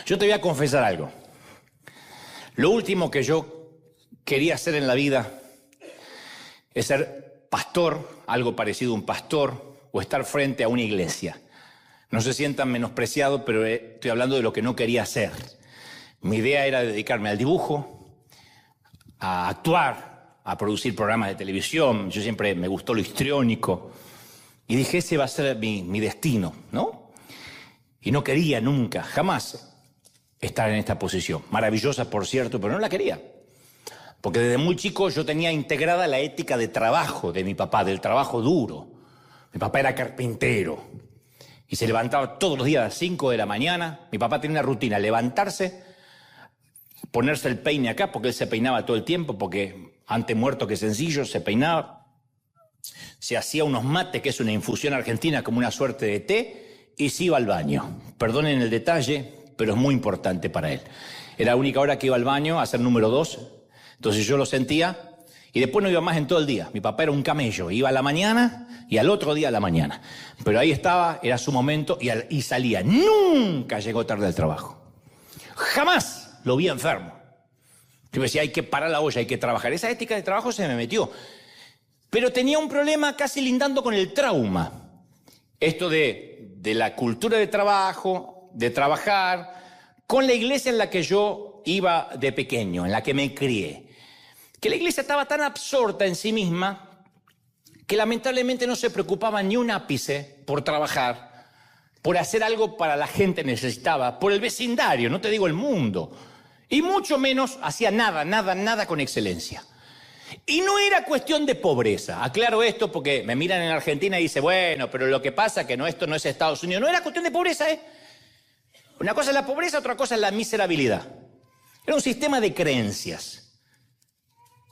Yo te voy a confesar algo. Lo último que yo quería hacer en la vida es ser pastor, algo parecido a un pastor, o estar frente a una iglesia. No se sientan menospreciados, pero estoy hablando de lo que no quería hacer. Mi idea era dedicarme al dibujo, a actuar, a producir programas de televisión. Yo siempre me gustó lo histriónico. Y dije, ese va a ser mi destino, ¿no? Y no quería nunca, jamás, estar en esta posición. Maravillosa, por cierto, pero no la quería. Porque desde muy chico yo tenía integrada la ética de trabajo de mi papá, del trabajo duro. Mi papá era carpintero y se levantaba todos los días a las 5 de la mañana. Mi papá tenía una rutina, levantarse, ponerse el peine acá, porque él se peinaba todo el tiempo, porque antes muerto que sencillo, se peinaba. Se hacía unos mates, que es una infusión argentina, como una suerte de té, y se iba al baño. Perdonen el detalle, pero es muy importante para él. Era la única hora que iba al baño a hacer número 2, entonces yo lo sentía, y después no iba más en todo el día. Mi papá era un camello, iba a la mañana y al otro día a la mañana. Pero ahí estaba, era su momento, y salía. Nunca llegó tarde al trabajo. Jamás lo vi enfermo. Yo me decía, hay que parar la olla, hay que trabajar. Esa ética de trabajo se me metió. Pero tenía un problema casi lindando con el trauma. Esto de la cultura de trabajo, de trabajar, con la iglesia en la que yo iba de pequeño, en la que me crié. Que la iglesia estaba tan absorta en sí misma que lamentablemente no se preocupaba ni un ápice por trabajar, por hacer algo para la gente necesitada, por el vecindario, no te digo el mundo. Y mucho menos hacía nada con excelencia. Y no era cuestión de pobreza. Aclaro esto porque me miran en Argentina y dicen, bueno, pero lo que pasa es que esto no es Estados Unidos. No era cuestión de pobreza, ¿eh? Una cosa es la pobreza, otra cosa es la miserabilidad. Era un sistema de creencias.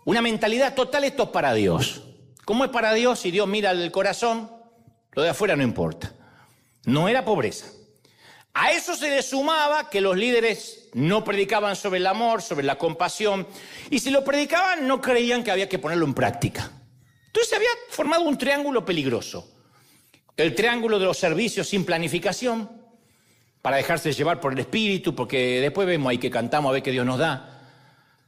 Una mentalidad total, esto es para Dios. ¿Cómo es para Dios? Si Dios mira el corazón, lo de afuera no importa. No era pobreza. A eso se le sumaba que los líderes no predicaban sobre el amor, sobre la compasión, y si lo predicaban no creían que había que ponerlo en práctica. Entonces se había formado un triángulo peligroso. El triángulo de los servicios sin planificación, para dejarse llevar por el espíritu, porque después vemos ahí que cantamos a ver qué Dios nos da.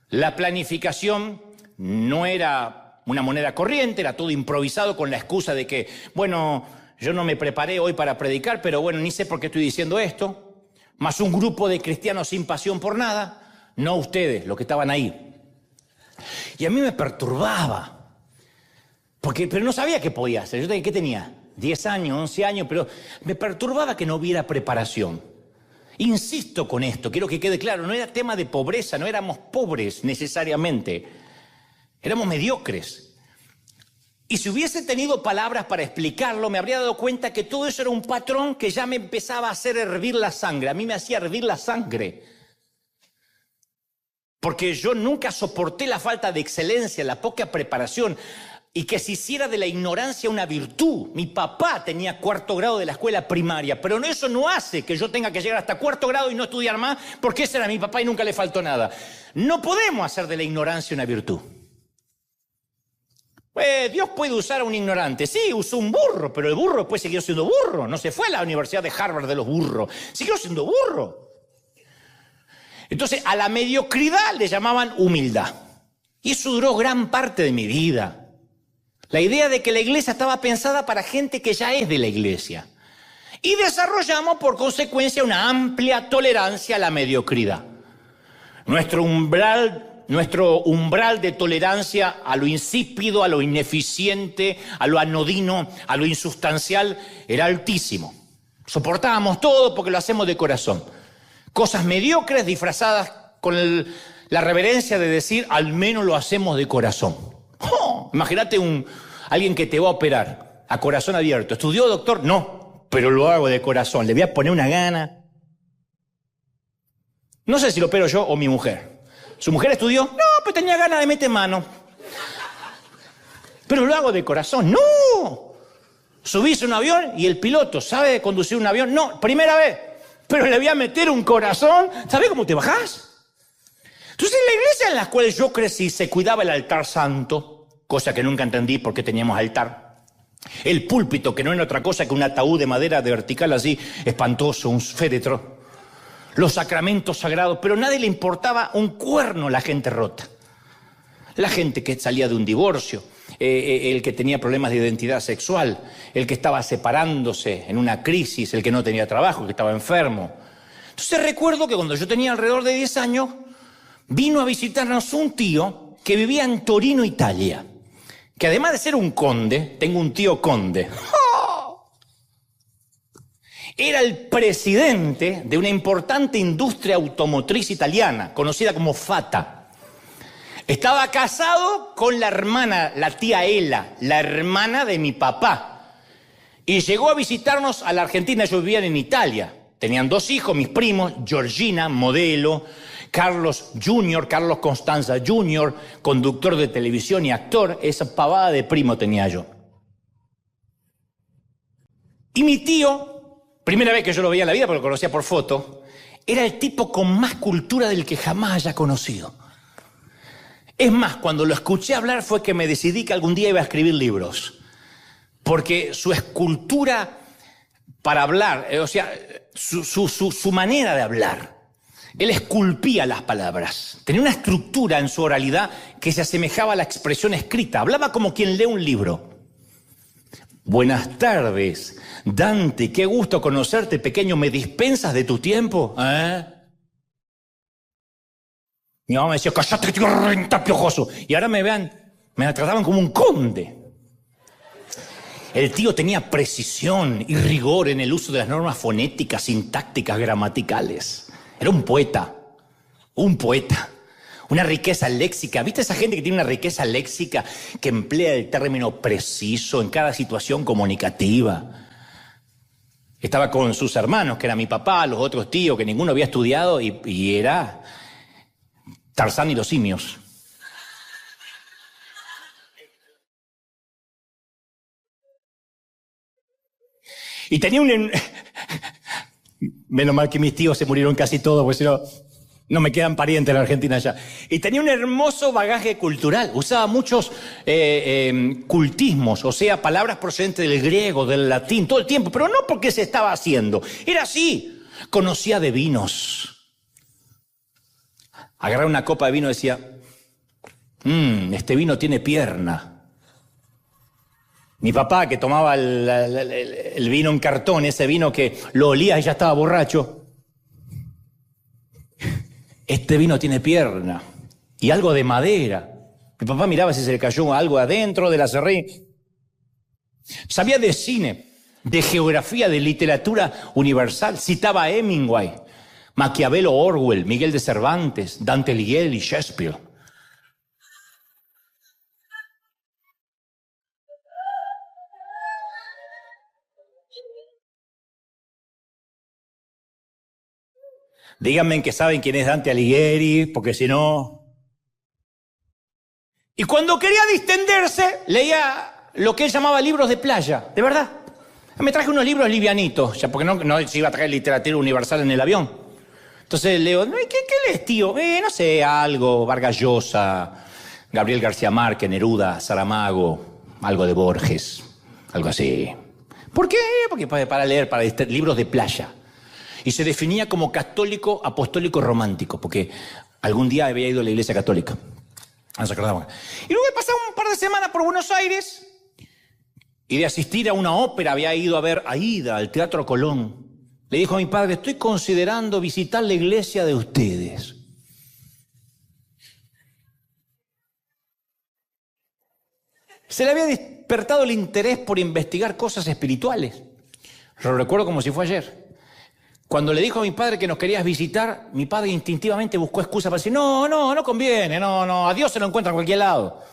La planificación no era una moneda corriente, era todo improvisado con la excusa de que, bueno, yo no me preparé hoy para predicar, pero bueno, ni sé por qué estoy diciendo esto. Más un grupo de cristianos sin pasión por nada, no ustedes, los que estaban ahí. Y a mí me perturbaba, pero no sabía qué podía hacer. Yo, ¿qué tenía? 10 años, 11 años, pero me perturbaba que no hubiera preparación. Insisto con esto, quiero que quede claro, no era tema de pobreza, no éramos pobres necesariamente, éramos mediocres. Y si hubiese tenido palabras para explicarlo, me habría dado cuenta que todo eso era un patrón que ya me empezaba a hacer hervir la sangre. A mí me hacía hervir la sangre. Porque yo nunca soporté la falta de excelencia, la poca preparación, y que se hiciera de la ignorancia una virtud. Mi papá tenía 4º grado de la escuela primaria, pero eso no hace que yo tenga que llegar hasta 4º grado y no estudiar más, porque ese era mi papá y nunca le faltó nada. No podemos hacer de la ignorancia una virtud. Dios puede usar a un ignorante. Sí, usó un burro, pero el burro después siguió siendo burro. No se fue a la Universidad de Harvard de los burros. Siguió siendo burro. Entonces, a la mediocridad le llamaban humildad. Y eso duró gran parte de mi vida. La idea de que la iglesia estaba pensada para gente que ya es de la iglesia. Y desarrollamos, por consecuencia, una amplia tolerancia a la mediocridad. Nuestro umbral de tolerancia a lo insípido, a lo ineficiente, a lo anodino, a lo insustancial, era altísimo. Soportábamos todo porque lo hacemos de corazón. Cosas mediocres disfrazadas con la reverencia de decir, al menos lo hacemos de corazón. Imagínate alguien que te va a operar a corazón abierto. ¿Estudió, doctor? No, pero lo hago de corazón. Le voy a poner una gana. No sé si lo opero yo o mi mujer. ¿Su mujer estudió? No, pues tenía ganas de meter mano. Pero lo hago de corazón. ¡No! Subís a un avión y el piloto sabe conducir un avión. No, primera vez. Pero le voy a meter un corazón. ¿Sabés cómo te bajás? Entonces, en la iglesia en la cual yo crecí se cuidaba el altar santo, cosa que nunca entendí por qué teníamos altar. El púlpito, que no era otra cosa que un ataúd de madera de vertical así, espantoso, un féretro. Los sacramentos sagrados, pero a nadie le importaba un cuerno la gente rota. La gente que salía de un divorcio, el que tenía problemas de identidad sexual, el que estaba separándose en una crisis, el que no tenía trabajo, el que estaba enfermo. Entonces recuerdo que cuando yo tenía alrededor de 10 años, vino a visitarnos un tío que vivía en Torino, Italia. Que además de ser un conde, tengo un tío conde. ¡Oh! Era el presidente de una importante industria automotriz italiana, conocida como Fata. Estaba casado con la hermana, la tía Ela, la hermana de mi papá. Y llegó a visitarnos a la Argentina, ellos vivían en Italia. Tenían 2 hijos, mis primos, Georgina, modelo, Carlos Jr., Carlos Constanza Jr., conductor de televisión y actor. Esa pavada de primo tenía yo. Y mi tío, primera vez que yo lo veía en la vida, porque lo conocía por foto, era el tipo con más cultura del que jamás haya conocido. Es más, cuando lo escuché hablar fue que me decidí que algún día iba a escribir libros. Porque su escultura para hablar, o sea, su manera de hablar, él esculpía las palabras. Tenía una estructura en su oralidad que se asemejaba a la expresión escrita. Hablaba como quien lee un libro. Buenas tardes, Dante, qué gusto conocerte, pequeño. ¿Me dispensas de tu tiempo? Mi mamá me decía, cállate, tío, renta piojoso. Y ahora me trataban como un conde. El tío tenía precisión y rigor en el uso de las normas fonéticas, sintácticas, gramaticales. Era un poeta, una riqueza léxica. ¿Viste esa gente que tiene una riqueza léxica que emplea el término preciso en cada situación comunicativa? Estaba con sus hermanos, que era mi papá, los otros tíos, que ninguno había estudiado, y era Tarzán y los simios. Y tenía menos mal que mis tíos se murieron casi todos, porque si no, no me quedan parientes en la Argentina ya. Y tenía un hermoso bagaje cultural. Usaba muchos cultismos, o sea, palabras procedentes del griego, del latín, todo el tiempo. Pero no porque se estaba haciendo. Era así. Conocía de vinos. Agarraba una copa de vino y decía, este vino tiene pierna. Mi papá, que tomaba el vino en cartón, ese vino que lo olía y ya estaba borracho. Este vino tiene pierna y algo de madera. Mi papá miraba si se le cayó algo adentro de la serrín. Sabía de cine, de geografía, de literatura universal. Citaba a Hemingway, Maquiavelo, Orwell, Miguel de Cervantes, Dante Alighieri y Shakespeare. Díganme que saben quién es Dante Alighieri, porque si no... Y cuando quería distenderse, leía lo que él llamaba libros de playa, de verdad. Me traje unos libros livianitos, ya porque no se iba a traer literatura universal en el avión. Entonces leo, ¿qué lees, tío? No sé, algo, Vargas Llosa, Gabriel García Márquez, Neruda, Saramago, algo de Borges, algo así. ¿Por qué? Porque para leer, libros de playa. Y se definía como católico apostólico romántico, porque algún día había ido a la iglesia católica. No se acordaba. Y luego de pasar un par de semanas por Buenos Aires y de asistir a una ópera, había ido a ver Aida, al Teatro Colón. Le dijo a mi padre, estoy considerando visitar la iglesia de ustedes. Se le había despertado el interés por investigar cosas espirituales. Lo recuerdo como si fue ayer. Cuando le dijo a mi padre que nos querías visitar, mi padre instintivamente buscó excusa para decir, no conviene, no, a Dios se lo encuentra en cualquier lado.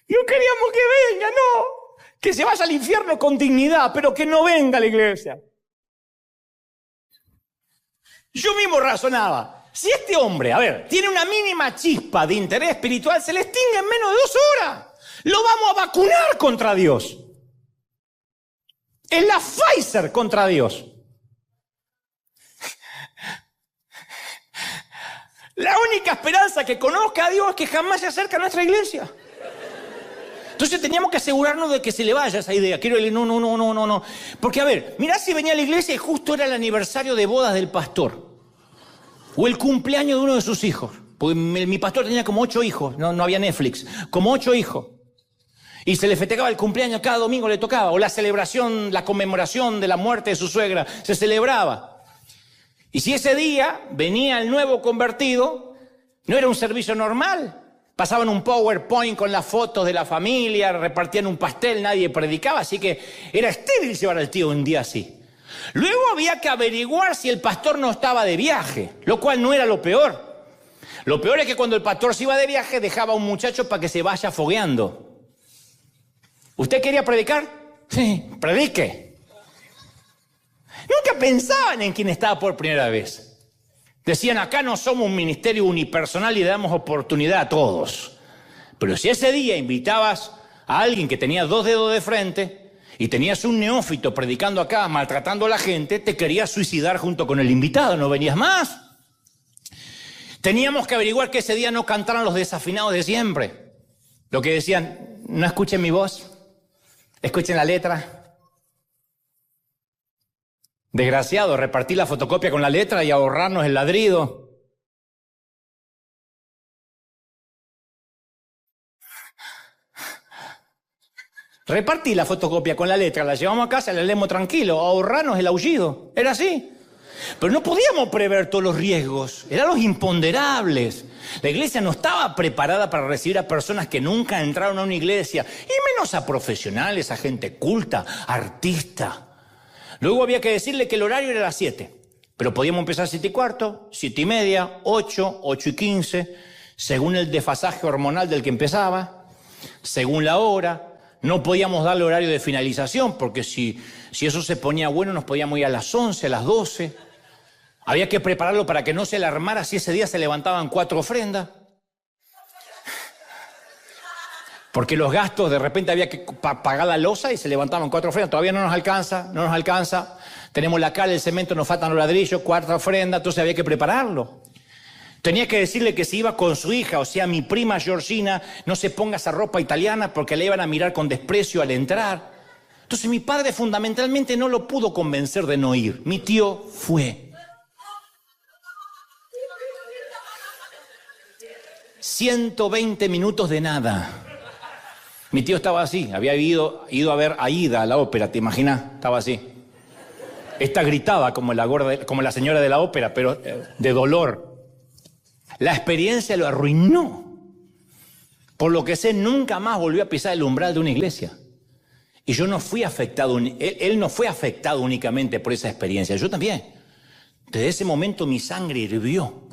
No queríamos que venga, no, que se vaya al infierno con dignidad, pero que no venga a la iglesia. Yo mismo razonaba, si este hombre, tiene una mínima chispa de interés espiritual, se le extingue en menos de 2 horas. Lo vamos a vacunar contra Dios. Es la Pfizer contra Dios. La única esperanza que conozca a Dios es que jamás se acerque a nuestra iglesia. Entonces teníamos que asegurarnos de que se le vaya esa idea. Quiero decir, no. Porque a ver, mirá si venía a la iglesia y justo era el aniversario de bodas del pastor. O el cumpleaños de uno de sus hijos. Porque mi pastor tenía como 8 hijos, no había Netflix. Como 8 hijos. Y se le festejaba el cumpleaños, cada domingo le tocaba. O la celebración, la conmemoración de la muerte de su suegra, se celebraba. Y si ese día venía el nuevo convertido, no era un servicio normal. Pasaban un PowerPoint con las fotos de la familia, repartían un pastel, nadie predicaba, así que era estéril llevar al tío un día así. Luego había que averiguar si el pastor no estaba de viaje, lo cual no era lo peor. Lo peor es que cuando el pastor se iba de viaje dejaba a un muchacho para que se vaya fogueando. ¿Usted quería predicar? Sí, predique. Nunca pensaban en quién estaba por primera vez. Decían, acá no somos un ministerio unipersonal y le damos oportunidad a todos. Pero si ese día invitabas a alguien que tenía 2 dedos de frente y tenías un neófito predicando acá, maltratando a la gente, te querías suicidar junto con el invitado, no venías más. Teníamos que averiguar que ese día no cantaran los desafinados de siempre. Lo que decían, no escuchen mi voz, escuchen la letra. Desgraciado, repartir la fotocopia con la letra y ahorrarnos el ladrido. Repartí la fotocopia con la letra, la llevamos a casa, la leemos tranquilo, ahorrarnos el aullido. Era así. Pero no podíamos prever todos los riesgos, eran los imponderables. La iglesia no estaba preparada para recibir a personas que nunca entraron a una iglesia, y menos a profesionales, a gente culta, artista. Luego había que decirle que el horario era a las 7, pero podíamos empezar 7:15, 7:30, 8, 8:15, según el desfasaje hormonal del que empezaba, según la hora. No podíamos darle horario de finalización, porque si eso se ponía bueno, nos podíamos ir a las 11, a las 12. Había que prepararlo para que no se alarmara si ese día se levantaban 4 ofrendas. Porque los gastos, de repente había que pagar la losa y se levantaban 4 ofrendas. Todavía no nos alcanza. Tenemos la cal, el cemento, nos faltan los ladrillos, 4 ofrendas, entonces había que prepararlo. Tenía que decirle que si iba con su hija, o sea, mi prima Georgina, no se ponga esa ropa italiana porque le iban a mirar con desprecio al entrar. Entonces mi padre fundamentalmente no lo pudo convencer de no ir. Mi tío fue. 120 minutos de nada. Mi tío estaba así, había ido a ver a Aida, a la ópera, ¿te imaginas? Estaba así. Esta gritaba como la señora de la ópera, pero de dolor. La experiencia lo arruinó. Por lo que sé, nunca más volvió a pisar el umbral de una iglesia. Y yo no fui afectado, él no fue afectado únicamente por esa experiencia, yo también. Desde ese momento mi sangre hirvió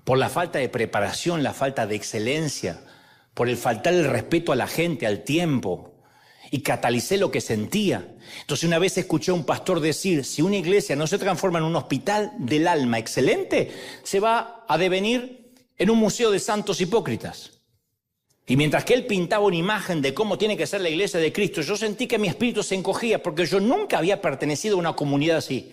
por la falta de preparación, la falta de excelencia, por el faltar el respeto a la gente, al tiempo, y catalicé lo que sentía. Entonces una vez escuché a un pastor decir, si una iglesia no se transforma en un hospital del alma excelente, se va a devenir en un museo de santos hipócritas. Y mientras que él pintaba una imagen de cómo tiene que ser la iglesia de Cristo, yo sentí que mi espíritu se encogía porque yo nunca había pertenecido a una comunidad así.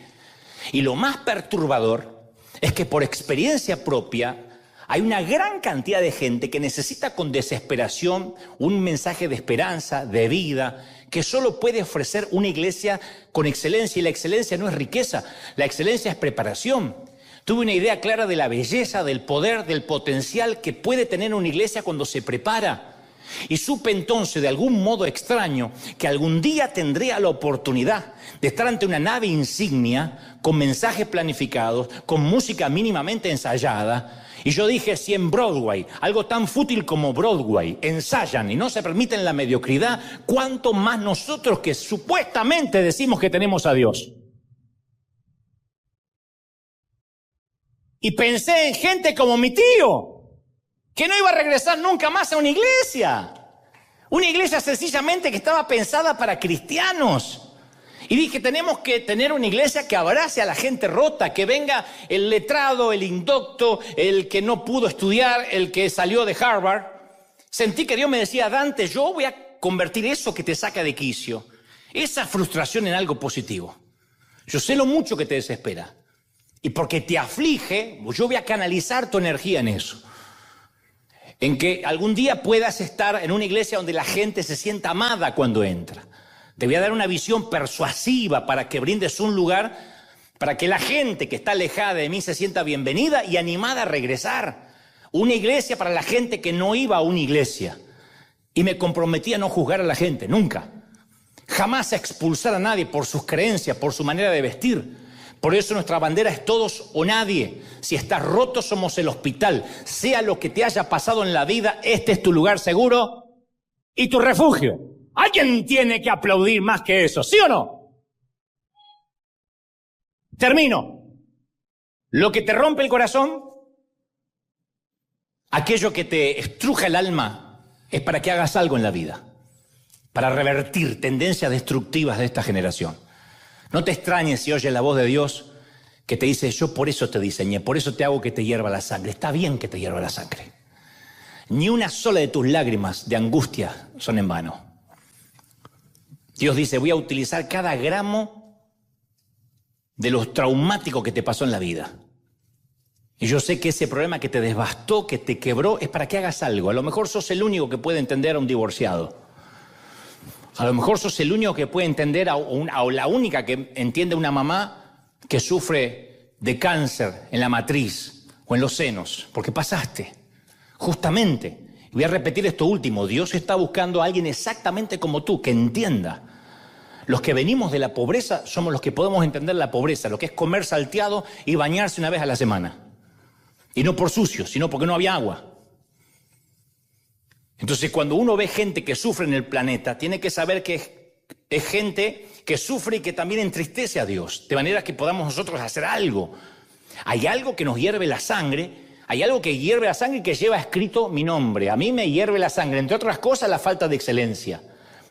Y lo más perturbador es que por experiencia propia hay una gran cantidad de gente que necesita con desesperación un mensaje de esperanza, de vida, que solo puede ofrecer una iglesia con excelencia. Y la excelencia no es riqueza, la excelencia es preparación. Tuve una idea clara de la belleza, del poder, del potencial que puede tener una iglesia cuando se prepara. Y supe entonces, de algún modo extraño, que algún día tendría la oportunidad de estar ante una nave insignia, con mensajes planificados, con música mínimamente ensayada. Y yo dije, si en Broadway, algo tan fútil como Broadway, ensayan y no se permiten la mediocridad, ¿cuánto más nosotros que supuestamente decimos que tenemos a Dios? Y pensé en gente como mi tío, que no iba a regresar nunca más a una iglesia. Una iglesia sencillamente que estaba pensada para cristianos. Y dije, tenemos que tener una iglesia que abrace a la gente rota, que venga el letrado, el indocto, el que no pudo estudiar, el que salió de Harvard. Sentí que Dios me decía, Dante, yo voy a convertir eso que te saca de quicio, esa frustración en algo positivo. Yo sé lo mucho que te desespera. Y porque te aflige, yo voy a canalizar tu energía en eso. en que algún día puedas estar en una iglesia donde la gente se sienta amada cuando entra. Te voy a dar una visión persuasiva para que brindes un lugar para que la gente que está alejada de mí se sienta bienvenida y animada a regresar. Una iglesia para la gente que no iba a una iglesia. Y me comprometí a no juzgar a la gente, nunca. Jamás a expulsar a nadie por sus creencias, por su manera de vestir. Por eso nuestra bandera es todos o nadie. Si estás roto, somos el hospital. Sea lo que te haya pasado en la vida, este es tu lugar seguro y tu refugio. ¿Alguien tiene que aplaudir más que eso? ¿Sí o no? Termino. Lo que te rompe el corazón, aquello que te estruja el alma, es para que hagas algo en la vida, para revertir tendencias destructivas de esta generación. No te extrañes si oyes la voz de Dios que te dice: yo por eso te diseñé, por eso te hago que te hierva la sangre. Está bien que te hierva la sangre. Ni una sola de tus lágrimas de angustia son en vano. Dios dice: voy a utilizar cada gramo de lo traumático que te pasó en la vida. Y yo sé que ese problema que te devastó, que te quebró, es para que hagas algo. A lo mejor sos el único que puede entender a un divorciado. A lo mejor sos el único que puede entender o la única que entiende a una mamá que sufre de cáncer en la matriz o en los senos, porque pasaste. Justamente, y voy a repetir esto último, Dios está buscando a alguien exactamente como tú, que entienda. Los que venimos de la pobreza somos los que podemos entender la pobreza, lo que es comer salteado y bañarse una vez a la semana. Y no por sucio, sino porque no había agua. Entonces, cuando uno ve gente que sufre en el planeta, tiene que saber que es gente que sufre y que también entristece a Dios, de manera que podamos nosotros hacer algo. Hay algo que nos hierve la sangre, hay algo que hierve la sangre y que lleva escrito mi nombre. A mí me hierve la sangre, entre otras cosas, la falta de excelencia.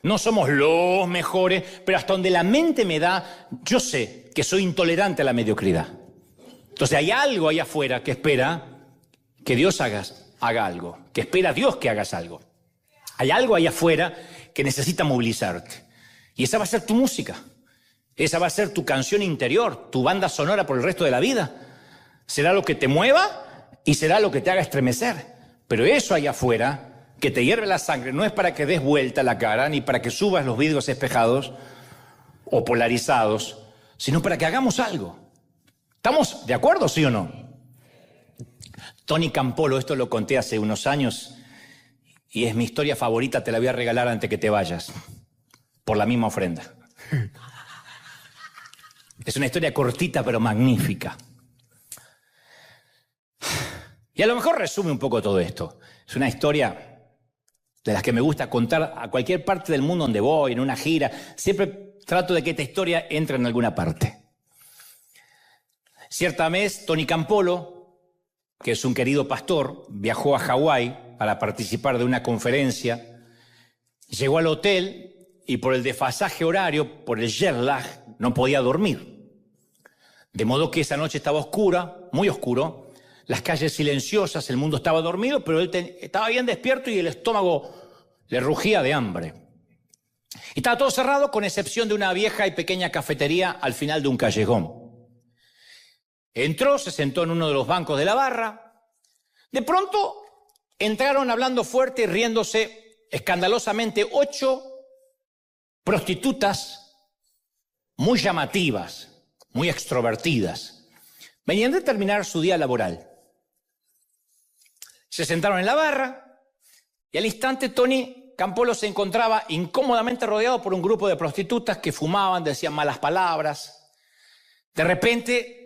No somos los mejores, pero hasta donde la mente me da, yo sé que soy intolerante a la mediocridad. Entonces hay algo allá afuera que espera que Dios haga algo, que espera a Dios que hagas algo. Hay algo allá afuera que necesita movilizarte. Y esa va a ser tu música, esa va a ser tu canción interior, tu banda sonora por el resto de la vida. Será lo que te mueva y será lo que te haga estremecer. Pero eso allá afuera, que te hierve la sangre, no es para que des vuelta la cara, ni para que subas los vidrios espejados o polarizados, sino para que hagamos algo. ¿Estamos de acuerdo, sí o no? Tony Campolo, esto lo conté hace unos años y es mi historia favorita, te la voy a regalar antes que te vayas, por la misma ofrenda. Es una historia cortita pero magnífica. Y a lo mejor resume un poco todo esto. Es una historia de las que me gusta contar a cualquier parte del mundo donde voy, en una gira. Siempre trato de que esta historia entre en alguna parte. Cierta vez, Tony Campolo, que es un querido pastor, viajó a Hawái para participar de una conferencia. Llegó al hotel y por el desfasaje horario, por el jet lag, no podía dormir. De modo que esa noche estaba oscura, muy oscuro, las calles silenciosas, el mundo estaba dormido, pero él estaba bien despierto y el estómago le rugía de hambre. Y estaba todo cerrado, con excepción de una vieja y pequeña cafetería al final de un callejón. Entró, se sentó en uno de los bancos de la barra. De pronto entraron hablando fuerte y riéndose escandalosamente 8 prostitutas muy llamativas, muy extrovertidas. Venían de terminar su día laboral. Se sentaron en la barra y al instante Tony Campolo se encontraba incómodamente rodeado por un grupo de prostitutas que fumaban, decían malas palabras. De repente,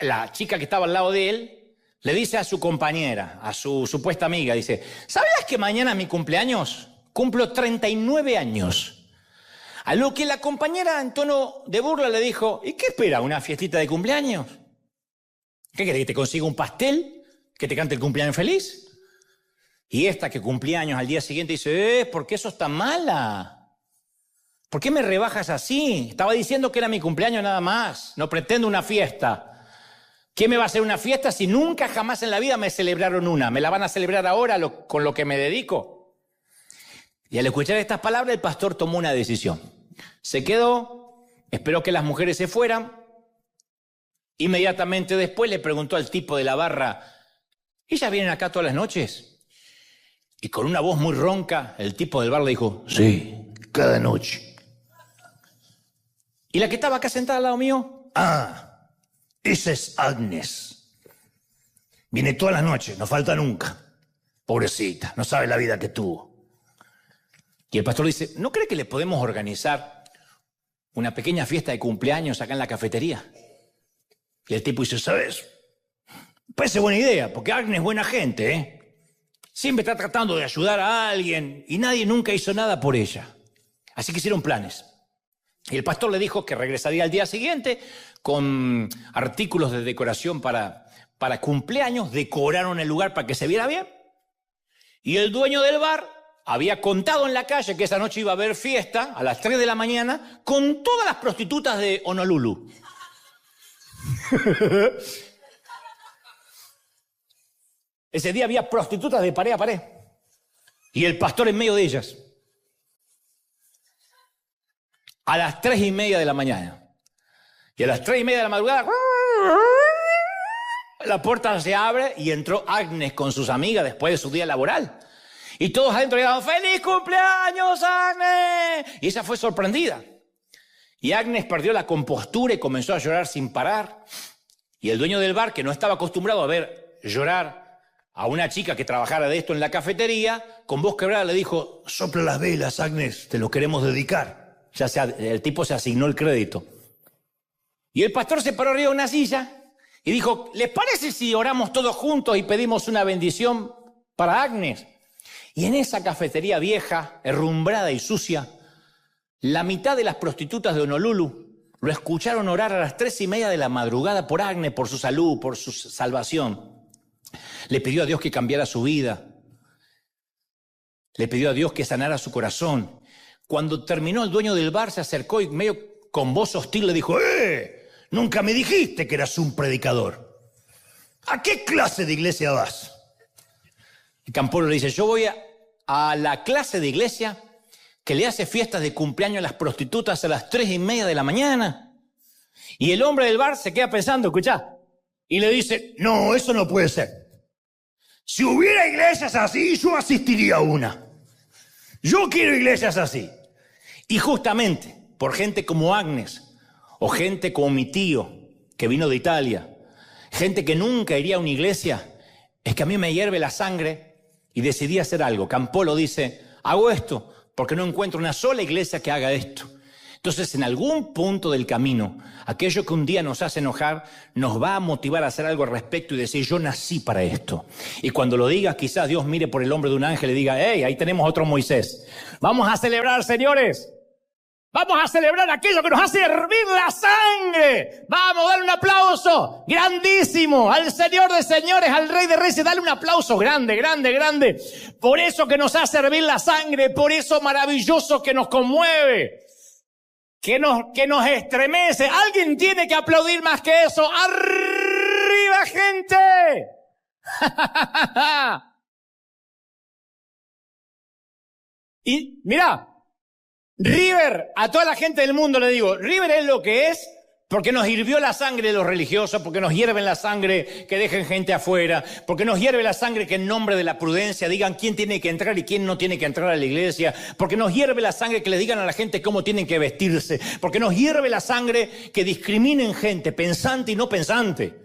la chica que estaba al lado de él le dice a su compañera, a su supuesta amiga, dice: ¿sabías que mañana es mi cumpleaños? Cumplo 39 años. A lo que la compañera en tono de burla le dijo: ¿y qué espera? ¿Una fiestita de cumpleaños? ¿Qué querés, que te consiga un pastel? ¿Que te cante el cumpleaños feliz? Y esta que cumplía años al día siguiente dice: ¿por qué sos tan mala? ¿Por qué me rebajas así? Estaba diciendo que era mi cumpleaños nada más, no pretendo una fiesta. ¿Qué me va a hacer una fiesta si nunca jamás en la vida me celebraron una? ¿Me la van a celebrar ahora con lo que me dedico? Y al escuchar estas palabras el pastor tomó una decisión. Se quedó, esperó que las mujeres se fueran. Inmediatamente después le preguntó al tipo de la barra: ¿Ellas vienen acá todas las noches? Y con una voz muy ronca, el tipo del bar le dijo, sí, cada noche. ¿Y la que estaba acá sentada al lado mío? Ah, esa es Agnes. Viene todas las noches, no falta nunca. Pobrecita, no sabe la vida que tuvo. Y el pastor dice, ¿no cree que le podemos organizar una pequeña fiesta de cumpleaños acá en la cafetería? Y el tipo dice, ¿sabes? Parece buena idea, porque Agnes es buena gente, ¿eh? Siempre está tratando de ayudar a alguien y nadie nunca hizo nada por ella. Así que hicieron planes. Y el pastor le dijo que regresaría al día siguiente con artículos de decoración para cumpleaños. Decoraron el lugar para que se viera bien. Y el dueño del bar había contado en la calle que esa noche iba a haber fiesta a las 3 de la mañana con todas las prostitutas de Honolulu. Ese día había prostitutas de pared a pared. Y el pastor en medio de ellas. A las 3:30 de la mañana. Y a las 3:30 de la madrugada, la puerta se abre y entró Agnes con sus amigas después de su día laboral. Y todos adentro le daban, ¡feliz cumpleaños, Agnes! Y ella fue sorprendida. Y Agnes perdió la compostura y comenzó a llorar sin parar. Y el dueño del bar, que no estaba acostumbrado a ver llorar a una chica que trabajara de esto en la cafetería, con voz quebrada le dijo, sopla las velas, Agnes, te lo queremos dedicar. El tipo se asignó el crédito. Y el pastor se paró arriba de una silla y dijo, ¿les parece si oramos todos juntos y pedimos una bendición para Agnes? Y en esa cafetería vieja, herrumbrada y sucia, la mitad de las prostitutas de Honolulu lo escucharon orar a las 3:30 de la madrugada por Agnes, por su salud, por su salvación. Le pidió a Dios que cambiara su vida. Le pidió a Dios que sanara su corazón. Cuando terminó, el dueño del bar se acercó y medio con voz hostil le dijo, nunca me dijiste que eras un predicador. ¿A qué clase de iglesia vas? Y Campolo le dice, yo voy a la clase de iglesia que le hace fiestas de cumpleaños a las prostitutas a las 3:30 de la mañana. Y el hombre del bar se queda pensando, escuchá, y le dice, no, eso no puede ser. Si hubiera iglesias así, yo asistiría a una. Yo quiero iglesias así. Y justamente por gente como Agnes, o gente como mi tío, que vino de Italia, gente que nunca iría a una iglesia, es que a mí me hierve la sangre y decidí hacer algo. Campolo dice, hago esto porque no encuentro una sola iglesia que haga esto. Entonces, en algún punto del camino, aquello que un día nos hace enojar, nos va a motivar a hacer algo al respecto y decir, yo nací para esto. Y cuando lo digas, quizás Dios mire por el hombro de un ángel y diga, hey, ahí tenemos otro Moisés. Vamos a celebrar, señores. Vamos a celebrar aquello que nos hace hervir la sangre. Vamos a darle un aplauso grandísimo al Señor de señores, al Rey de reyes. Dale un aplauso grande, grande, grande. Por eso que nos hace hervir la sangre, por eso maravilloso que nos conmueve, que nos estremece. Alguien tiene que aplaudir más que eso. ¡Arriba, gente! Y mira, River, a toda la gente del mundo le digo, River es lo que es porque nos hirvió la sangre de los religiosos, porque nos hierven la sangre que dejen gente afuera, porque nos hierve la sangre que en nombre de la prudencia digan quién tiene que entrar y quién no tiene que entrar a la iglesia, porque nos hierve la sangre que le digan a la gente cómo tienen que vestirse, porque nos hierve la sangre que discriminen gente pensante y no pensante.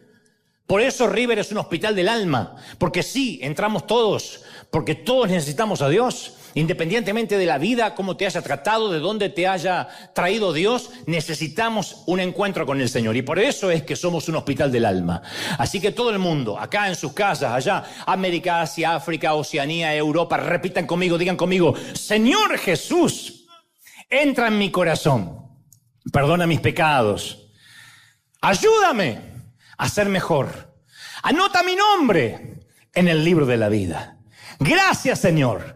Por eso River es un hospital del alma, porque sí, entramos todos, porque todos necesitamos a Dios. Independientemente de la vida, cómo te haya tratado, de dónde te haya traído Dios, necesitamos un encuentro con el Señor. Y por eso es que somos un hospital del alma. Así que todo el mundo, acá en sus casas, allá, América, Asia, África, Oceanía, Europa, repitan conmigo, digan conmigo, Señor Jesús, entra en mi corazón, perdona mis pecados, ayúdame a ser mejor, anota mi nombre en el libro de la vida. Gracias, Señor.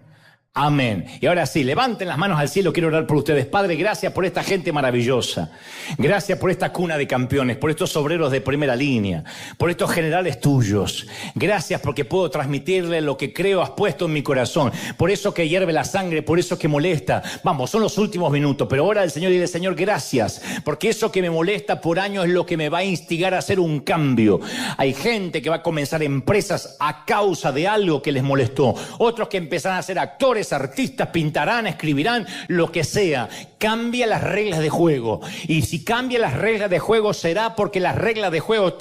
Amén. Y ahora sí, levanten las manos al cielo, quiero orar por ustedes. Padre, gracias por esta gente maravillosa. Gracias por esta cuna de campeones, por estos obreros de primera línea, por estos generales tuyos. Gracias porque puedo transmitirle lo que creo has puesto en mi corazón. Por eso que hierve la sangre, por eso que molesta. Vamos, son los últimos minutos, pero ora al Señor y dile, Señor, gracias, porque eso que me molesta por años es lo que me va a instigar a hacer un cambio. Hay gente que va a comenzar empresas a causa de algo que les molestó. Otros que empezarán a ser actores, artistas, pintarán, escribirán, lo que sea. Cambia las reglas de juego. Y si cambia las reglas de juego será porque las reglas de juego